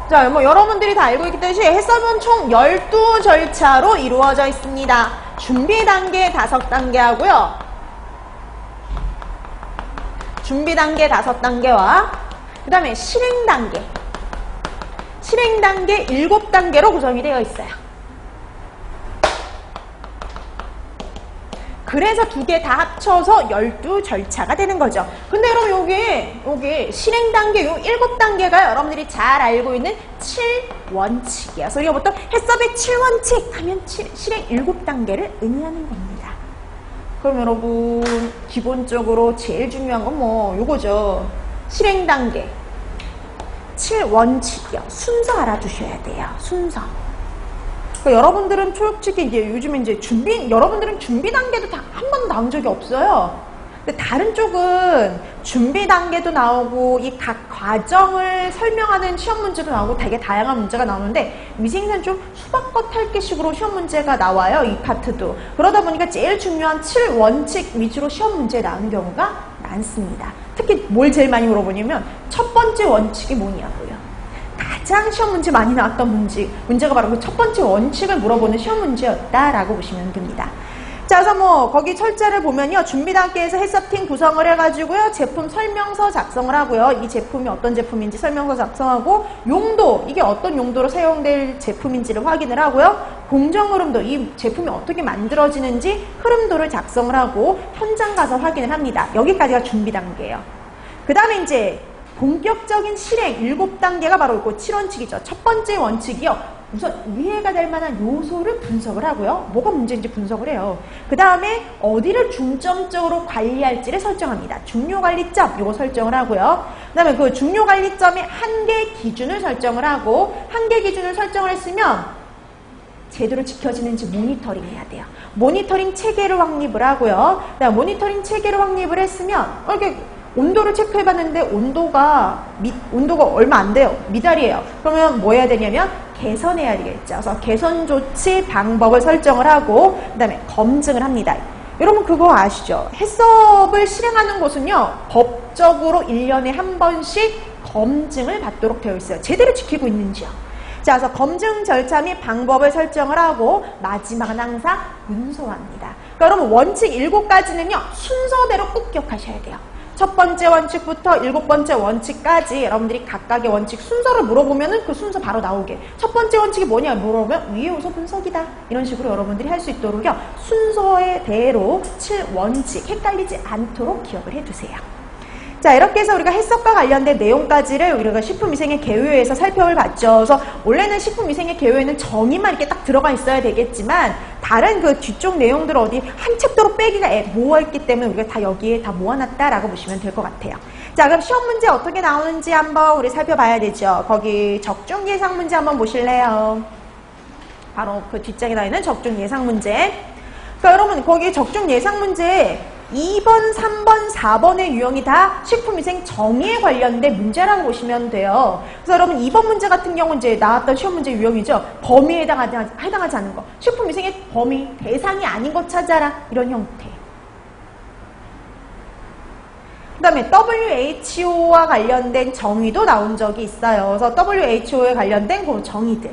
자, 뭐 여러분들이 다 알고 있듯이 해썹은 총 12절차로 이루어져 있습니다. 준비 단계 5단계 하고요. 준비 단계 5단계와 그 다음에 실행 단계. 실행 단계 7단계로 구성이 되어 있어요. 그래서 두 개 다 합쳐서 12절차가 되는 거죠. 근데 여러분 여기 실행 단계 요 7단계가 여러분들이 잘 알고 있는 7원칙이에요. 그래서 우리가 보통 해썹의 7원칙 하면 실행 7단계를 의미하는 겁니다. 그럼 여러분 기본적으로 제일 중요한 건 뭐 요거죠. 실행 단계 7원칙이요. 순서 알아두셔야 돼요. 순서. 그러니까 여러분들은 솔직히 이제 요즘에 이제 여러분들은 준비 단계도 다 한 번도 나온 적이 없어요. 근데 다른 쪽은 준비 단계도 나오고 이 각 과정을 설명하는 시험 문제도 나오고 되게 다양한 문제가 나오는데 위생사는 좀 수박과 탈기식으로 시험 문제가 나와요. 이 파트도. 그러다 보니까 제일 중요한 7원칙 위주로 시험 문제에 나오는 경우가 많습니다. 특히 뭘 제일 많이 물어보냐면 첫 번째 원칙이 뭐냐고요. 가장 시험 문제 많이 나왔던 문제가 바로 그 첫 번째 원칙을 물어보는 시험 문제였다라고 보시면 됩니다. 자, 그래서 뭐 거기 철자를 보면요, 준비 단계에서 해썹팀 구성을 해가지고요, 제품 설명서 작성을 하고요, 이 제품이 어떤 제품인지 설명서 작성하고, 용도, 이게 어떤 용도로 사용될 제품인지를 확인을 하고요, 공정 흐름도, 이 제품이 어떻게 만들어지는지 흐름도를 작성을 하고 현장 가서 확인을 합니다. 여기까지가 준비 단계예요. 그 다음에 이제 본격적인 실행 7단계가 바로 있고 7원칙이죠. 첫 번째 원칙이요. 우선 위해가 될 만한 요소를 분석을 하고요. 뭐가 문제인지 분석을 해요. 그 다음에 어디를 중점적으로 관리할지를 설정합니다. 중요관리점 이거 설정을 하고요. 그 다음에 그 중요관리점의 한계 기준을 설정을 하고, 한계 기준을 설정을 했으면 제대로 지켜지는지 모니터링 해야 돼요. 모니터링 체계를 확립을 하고요. 그다음 모니터링 체계를 확립을 했으면 이렇게 온도를 체크해봤는데 온도가 얼마 안 돼요. 미달이에요. 그러면 뭐 해야 되냐면 개선해야 되겠죠. 그래서 개선 조치 방법을 설정을 하고 그 다음에 검증을 합니다. 여러분 그거 아시죠? 해썹을 실행하는 곳은요, 법적으로 1년에 한 번씩 검증을 받도록 되어 있어요. 제대로 지키고 있는지요. 자, 그래서 검증 절차 및 방법을 설정을 하고 마지막은 항상 문서화입니다. 그러니까 여러분 원칙 7가지는요. 순서대로 꼭 기억하셔야 돼요. 첫 번째 원칙부터 7번째 원칙까지 여러분들이 각각의 원칙 순서를 물어보면은 그 순서 바로 나오게. 첫 번째 원칙이 뭐냐 물어보면 위의 요소 분석이다. 이런 식으로 여러분들이 할 수 있도록요. 순서에 대로 7원칙 헷갈리지 않도록 기억을 해두세요. 자, 이렇게 해서 우리가 해석과 관련된 내용까지를 우리가 식품위생의 개요에서 살펴봤죠. 그래서 원래는 식품위생의 개요에는 정의만 이렇게 딱 들어가 있어야 되겠지만 다른 그 뒤쪽 내용들을 어디 한 챕터로 빼기가 모아있기 때문에 우리가 다 여기에 다 모아놨다라고 보시면 될 것 같아요. 자, 그럼 시험 문제 어떻게 나오는지 한번 우리 살펴봐야 되죠. 거기 적중 예상 문제 한번 보실래요? 바로 그 뒷장에 나와 있는 적중 예상 문제. 그러니까 여러분 거기 적중 예상 문제 2번, 3번, 4번의 유형이 다 식품위생 정의에 관련된 문제라고 보시면 돼요. 그래서 여러분 2번 문제 같은 경우는 이제 나왔던 시험 문제 유형이죠. 범위에 해당하지 않은 거. 식품위생의 범위, 대상이 아닌 거 찾아라. 이런 형태. 그 다음에 WHO와 관련된 정의도 나온 적이 있어요. 그래서 WHO에 관련된 그 정의들.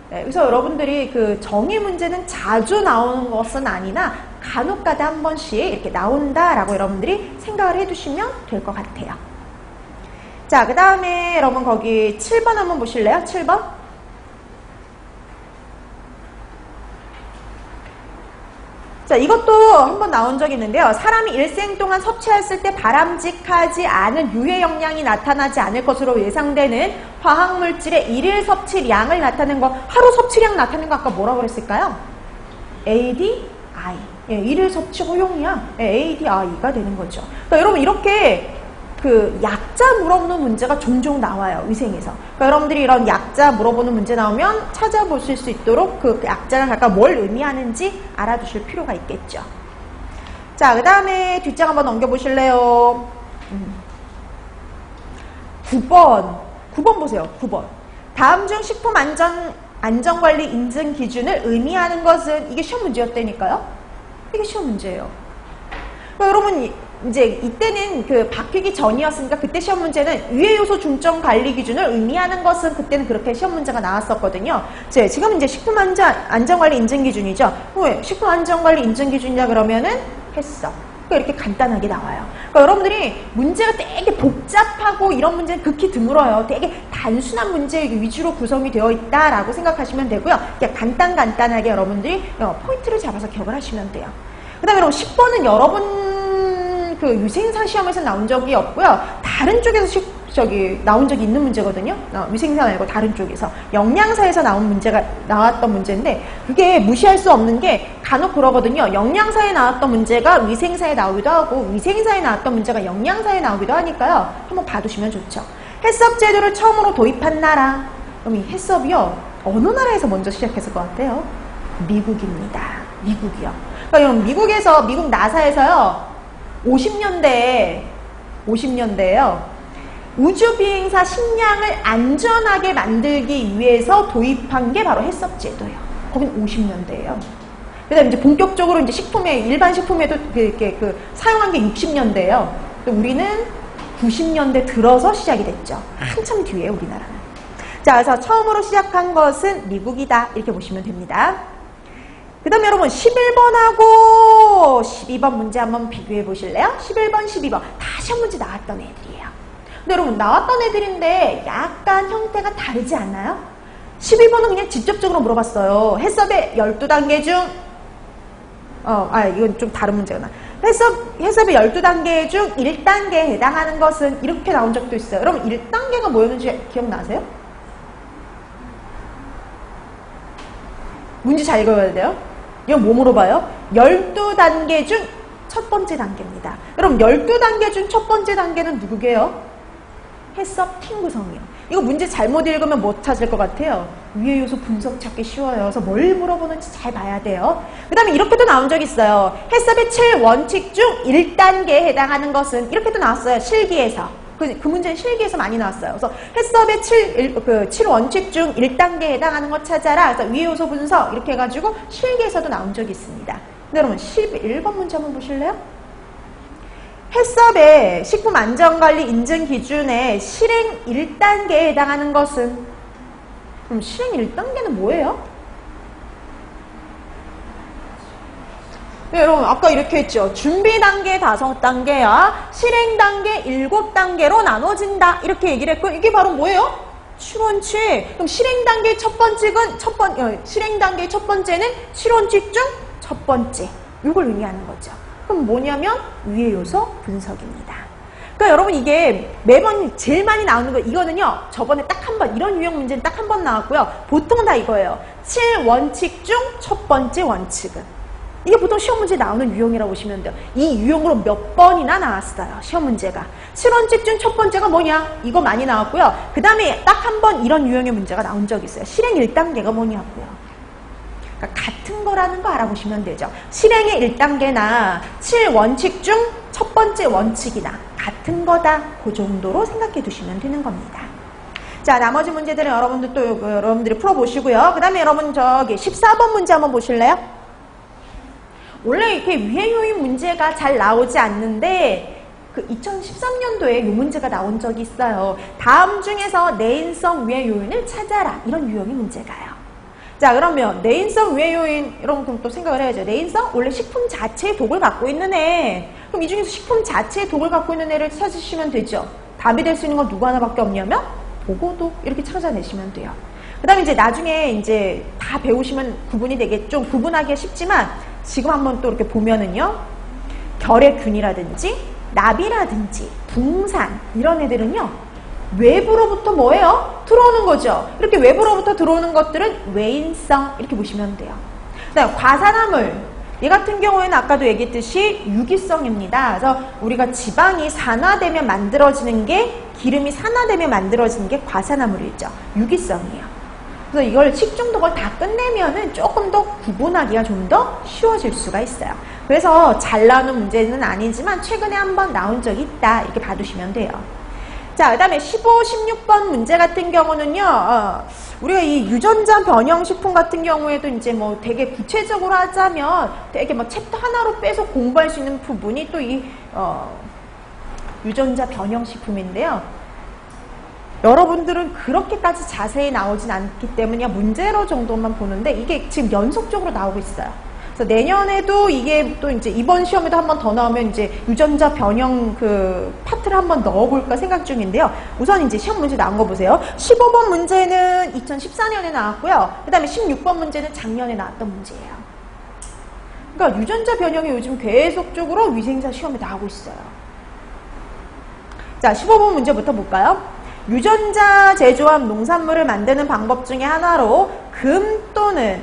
네, 그래서 여러분들이 그 정의 문제는 자주 나오는 것은 아니나 간혹가다 한 번씩 이렇게 나온다라고 여러분들이 생각을 해두시면 될 것 같아요. 자, 그 다음에 여러분 거기 7번 한번 보실래요? 7번. 자, 이것도 한번 나온 적이 있는데요. 사람이 일생 동안 섭취했을 때 바람직하지 않은 유해 영향이 나타나지 않을 것으로 예상되는 화학물질의 일일 섭취량을 나타내는 거, 하루 섭취량 나타내는 거 아까 뭐라고 그랬을까요? ADI. 예, 일일 섭취 허용량. 예, ADI가 되는 거죠. 그러니까 여러분 이렇게 그 약자 물어보는 문제가 종종 나와요. 위생에서. 그러니까 여러분들이 이런 약자 물어보는 문제 나오면 찾아보실 수 있도록 그 약자가 각각 뭘 의미하는지 알아두실 필요가 있겠죠. 자, 그 다음에 뒷장 한번 넘겨보실래요? 9번 보세요. 9번. 다음 중 식품 안전관리 인증 기준을 의미하는 것은, 이게 시험 문제였다니까요. 이게 시험 문제예요. 그러니까 여러분 이제 이때는 그 바뀌기 전이었으니까 그때 시험 문제는 유해 요소 중점 관리 기준을 의미하는 것은 그때는 그렇게 시험 문제가 나왔었거든요. 지금 이제 식품 안전관리 인증 기준이죠. 왜 식품 안전관리 인증 기준이냐 그러면은 해썹. 그러니까 이렇게 간단하게 나와요. 그러니까 여러분들이 문제가 되게 복잡하고 이런 문제는 극히 드물어요. 되게 단순한 문제 위주로 구성이 되어 있다라고 생각하시면 되고요. 그냥 간단하게 여러분들이 포인트를 잡아서 기억을 하시면 돼요. 그 다음에 여러분 10번은 여러분 그 위생사 시험에서 나온 적이 없고요. 다른 쪽에서 나온 적이 있는 문제거든요. 위생사 말고 다른 쪽에서 영양사에서 나왔던 문제인데 그게 무시할 수 없는 게 간혹 그러거든요. 영양사에 나왔던 문제가 위생사에 나오기도 하고 위생사에 나왔던 문제가 영양사에 나오기도 하니까요. 한번 봐두시면 좋죠. 해썹 제도를 처음으로 도입한 나라. 그럼 이 해썹이요. 어느 나라에서 먼저 시작했을 것 같아요? 미국입니다. 미국이요. 그러니까 미국 나사에서요. 50년대에요. 우주비행사 식량을 안전하게 만들기 위해서 도입한 게 바로 해썹 제도예요. 거긴 50년대예요. 그다음에 이제 본격적으로 이제 일반 식품에도 사용한 게 60년대예요. 우리는 90년대 들어서 시작이 됐죠. 한참 뒤에 우리나라는. 자, 그래서 처음으로 시작한 것은 미국이다. 이렇게 보시면 됩니다. 그 다음에 여러분 11번하고 12번 문제 한번 비교해 보실래요? 11번, 12번 다 시험 문제 나왔던 애들이에요. 근데 여러분 나왔던 애들인데 약간 형태가 다르지 않나요? 12번은 그냥 직접적으로 물어봤어요. 해썹의 12단계 중 이건 좀 다른 문제구나. 해썹의 12단계 중 1단계에 해당하는 것은 이렇게 나온 적도 있어요. 여러분 1단계가 뭐였는지 기억나세요? 문제 잘 읽어야 돼요. 이건 뭐 물어봐요? 12단계 중 첫 번째 단계입니다. 여러분 12단계 중 첫 번째 단계는 누구게요? 해썹 팀 구성이요. 이거 문제 잘못 읽으면 못 찾을 것 같아요. 위의 요소 분석 찾기 쉬워요. 그래서 뭘 물어보는지 잘 봐야 돼요. 그 다음에 이렇게도 나온 적이 있어요. 해썹의 7원칙 중 1단계에 해당하는 것은 이렇게도 나왔어요. 실기에서. 그 문제는 실기에서 많이 나왔어요. 그래서 해썹의 7원칙 중 1단계에 해당하는 것 찾아라. 그래서 위의 요소 분석 이렇게 해가지고 실기에서도 나온 적이 있습니다. 근데 여러분 11번 문제 한번 보실래요? 해썹의 식품 안전관리 인증 기준의 실행 1단계에 해당하는 것은 그럼 실행 1단계는 뭐예요? 네, 여러분 아까 이렇게 했죠. 준비 단계 5단계야 실행 단계 7단계로 나눠진다 이렇게 얘기를 했고 이게 바로 뭐예요? 실원칙. 그럼 실행 단계 첫 번째는 실원칙 중 첫 번째. 이걸 의미하는 거죠. 그럼 뭐냐면 위의 요소 분석입니다. 그러니까 여러분 이게 매번 제일 많이 나오는 거 이거는요. 저번에 딱 한 번 이런 유형 문제는 딱 한 번 나왔고요. 보통 다 이거예요. 7원칙 중 첫 번째 원칙은. 이게 보통 시험 문제에 나오는 유형이라고 보시면 돼요. 이 유형으로 몇 번이나 나왔어요. 시험 문제가. 7원칙 중 첫 번째가 뭐냐? 이거 많이 나왔고요. 그 다음에 딱 한 번 이런 유형의 문제가 나온 적이 있어요. 실행 1단계가 뭐냐고요. 그러니까 같은 거라는 거 알아보시면 되죠. 실행의 1단계나 7원칙 중 첫 번째 원칙이나 같은 거다. 그 정도로 생각해 두시면 되는 겁니다. 자, 나머지 문제들은 여러분들 또 여러분들이 풀어보시고요. 그 다음에 여러분 저기 14번 문제 한번 보실래요? 원래 이렇게 위행 요인 문제가 잘 나오지 않는데 그 2013년도에 이 문제가 나온 적이 있어요. 다음 중에서 내인성 위행 요인을 찾아라. 이런 유형의 문제가요. 자, 그러면 내인성 위행 요인 이런 거 또 생각을 해야죠. 내인성? 원래 식품 자체의 독을 갖고 있는 애. 그럼 이 중에서 식품 자체의 독을 갖고 있는 애를 찾으시면 되죠. 답이 될 수 있는 건 누구 하나밖에 없냐면 보고독 이렇게 찾아내시면 돼요. 그 다음에 이제 나중에 이제 다 배우시면 구분이 되겠죠. 구분하기가 쉽지만 지금 한번 또 이렇게 보면은요. 결핵균이라든지 나비라든지 붕산 이런 애들은요. 외부로부터 뭐예요? 들어오는 거죠. 이렇게 외부로부터 들어오는 것들은 외인성 이렇게 보시면 돼요. 그다음 과산화물 얘 같은 경우에는 아까도 얘기했듯이 유기성입니다. 그래서 우리가 지방이 산화되면 만들어지는 게 기름이 산화되면 만들어지는 게 과산화물이죠. 유기성이에요. 그래서 이걸 식중독을 다 끝내면은 조금 더 구분하기가 좀 더 쉬워질 수가 있어요. 그래서 잘 나오는 문제는 아니지만 최근에 한번 나온 적이 있다. 이렇게 봐두시면 돼요. 자, 그 다음에 15, 16번 문제 같은 경우는요, 우리가 이 유전자 변형식품 같은 경우에도 이제 뭐 되게 구체적으로 하자면 되게 뭐 챕터 하나로 빼서 공부할 수 있는 부분이 또 이, 유전자 변형식품인데요. 여러분들은 그렇게까지 자세히 나오진 않기 때문에 문제로 정도만 보는데 이게 지금 연속적으로 나오고 있어요. 그래서 내년에도 이게 또 이제 이번 시험에도 한 번 더 나오면 이제 유전자 변형 그 파트를 한번 넣어볼까 생각 중인데요. 우선 이제 시험 문제 나온 거 보세요. 15번 문제는 2014년에 나왔고요. 그 다음에 16번 문제는 작년에 나왔던 문제예요. 그러니까 유전자 변형이 요즘 계속적으로 위생사 시험에 나오고 있어요. 자, 15번 문제부터 볼까요? 유전자 제조합 농산물을 만드는 방법 중에 하나로 금 또는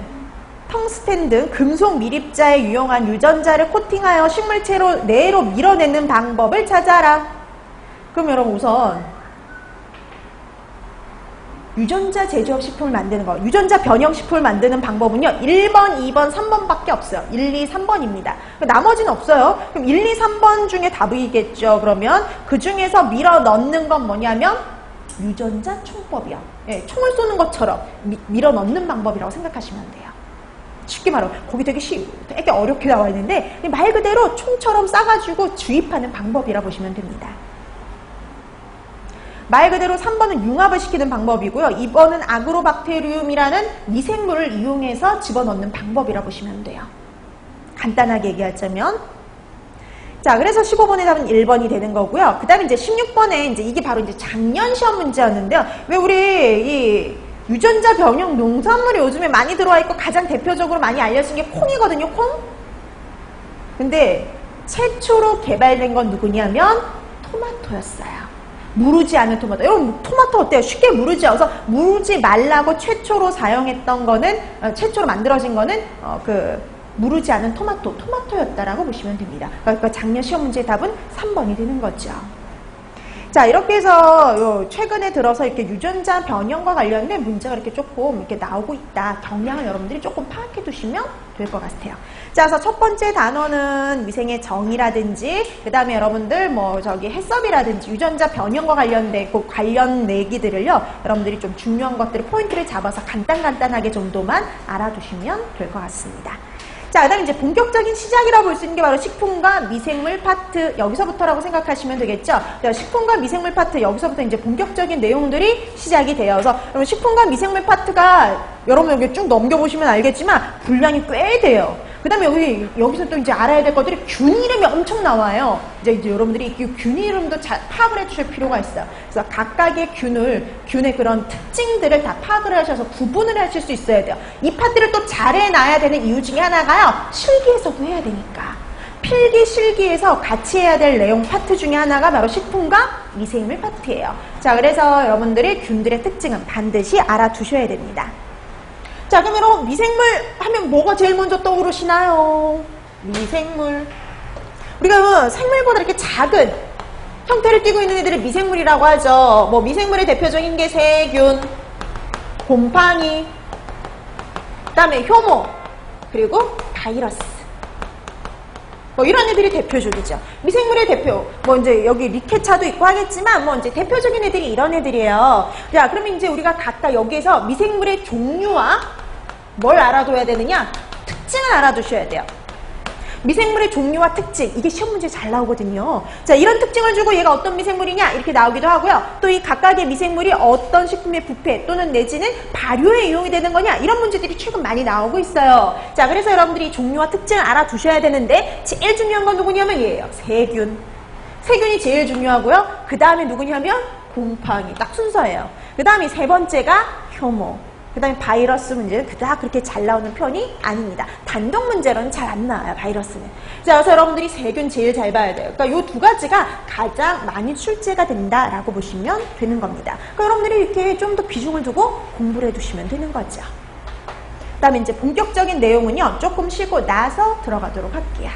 텅스텐 등 금속 밀입자에 유용한 유전자를 코팅하여 식물체로 내로 밀어내는 방법을 찾아라. 그럼 여러분 우선 유전자 제조합 식품을 만드는 거, 유전자 변형 식품을 만드는 방법은요. 1번, 2번, 3번밖에 없어요. 1, 2, 3번입니다. 나머지는 없어요. 그럼 1, 2, 3번 중에 답이겠죠. 그러면 그 중에서 밀어 넣는 건 뭐냐면 유전자 총법이요. 예, 총을 쏘는 것처럼 밀어 넣는 방법이라고 생각하시면 돼요. 쉽게 말하면 거기 되게 어렵게 나와 있는데 말 그대로 총처럼 쏴가지고 주입하는 방법이라 보시면 됩니다. 말 그대로 3번은 융합을 시키는 방법이고요. 2번은 아그로박테리움이라는 미생물을 이용해서 집어넣는 방법이라 보시면 돼요. 간단하게 얘기하자면 자, 그래서 15번의 답은 1번이 되는 거고요. 그 다음에 이제 16번에 이제 이게 바로 이제 작년 시험 문제였는데요. 왜 우리 이 유전자 변형 농산물이 요즘에 많이 들어와 있고 가장 대표적으로 많이 알려진 게 콩이거든요. 콩? 근데 최초로 개발된 건 누구냐면 토마토였어요. 무르지 않은 토마토. 여러분 토마토 어때요? 쉽게 무르지 않아서 무르지 말라고 최초로 사용했던 거는 최초로 만들어진 거는 무르지 않은 토마토였다라고 보시면 됩니다. 그러니까 작년 시험 문제의 답은 3번이 되는 거죠. 자, 이렇게 해서 최근에 들어서 이렇게 유전자 변형과 관련된 문제가 이렇게 조금 이렇게 나오고 있다. 경향을 여러분들이 조금 파악해 두시면 될 것 같아요. 자, 그래서 첫 번째 단어는 위생의 정의라든지, 그 다음에 여러분들 뭐 저기 해썹이라든지 유전자 변형과 관련된 그 관련 내기들을요, 여러분들이 좀 중요한 것들을 포인트를 잡아서 간단하게 정도만 알아두시면 될 것 같습니다. 자, 그 다음에 이제 본격적인 시작이라고 볼 수 있는 게 바로 식품과 미생물 파트, 여기서부터라고 생각하시면 되겠죠. 식품과 미생물 파트, 여기서부터 이제 본격적인 내용들이 시작이 돼요. 그래서 여러분 식품과 미생물 파트가 여러분 여기 쭉 넘겨보시면 알겠지만 분량이 꽤 돼요. 그 다음에 여기서 또 이제 알아야 될 것들이 균 이름이 엄청 나와요. 이제 여러분들이 이 균 이름도 잘 파악을 해주실 필요가 있어요. 그래서 각각의 균의 그런 특징들을 다 파악을 하셔서 구분을 하실 수 있어야 돼요. 이 파트를 또 잘 해놔야 되는 이유 중에 하나가요. 실기에서도 해야 되니까. 필기, 실기에서 같이 해야 될 내용 파트 중에 하나가 바로 식품과 미생물 파트예요. 자, 그래서 여러분들이 균들의 특징은 반드시 알아두셔야 됩니다. 자, 그럼 여러분 미생물 하면 뭐가 제일 먼저 떠오르시나요? 미생물. 우리가 생물보다 이렇게 작은 형태를 띠고 있는 애들을 미생물이라고 하죠. 뭐 미생물의 대표적인 게 세균, 곰팡이, 그 다음에 효모, 그리고 바이러스. 뭐 이런 애들이 대표적이죠. 미생물의 대표, 뭐 이제 여기 리케차도 있고 하겠지만 뭐 이제 대표적인 애들이 이런 애들이에요. 자, 그러면 이제 우리가 각각 여기에서 미생물의 종류와 뭘 알아둬야 되느냐? 특징을 알아두셔야 돼요. 미생물의 종류와 특징, 이게 시험 문제 잘 나오거든요. 자, 이런 특징을 주고 얘가 어떤 미생물이냐 이렇게 나오기도 하고요. 또 이 각각의 미생물이 어떤 식품의 부패 또는 내지는 발효에 이용이 되는 거냐, 이런 문제들이 최근 많이 나오고 있어요. 자, 그래서 여러분들이 종류와 특징을 알아두셔야 되는데 제일 중요한 건 누구냐면 얘예요. 세균. 세균이 제일 중요하고요. 그 다음에 누구냐면 곰팡이. 딱 순서예요. 그 다음에 세 번째가 효모. 그 다음에 바이러스 문제는 그닥 그렇게 잘 나오는 편이 아닙니다. 단독 문제로는 잘 안 나와요, 바이러스는. 자, 그래서 여러분들이 세균 제일 잘 봐야 돼요. 그러니까 이 두 가지가 가장 많이 출제가 된다라고 보시면 되는 겁니다. 그러니까 여러분들이 이렇게 좀 더 비중을 두고 공부를 해두시면 되는 거죠. 그 다음에 이제 본격적인 내용은요, 조금 쉬고 나서 들어가도록 할게요.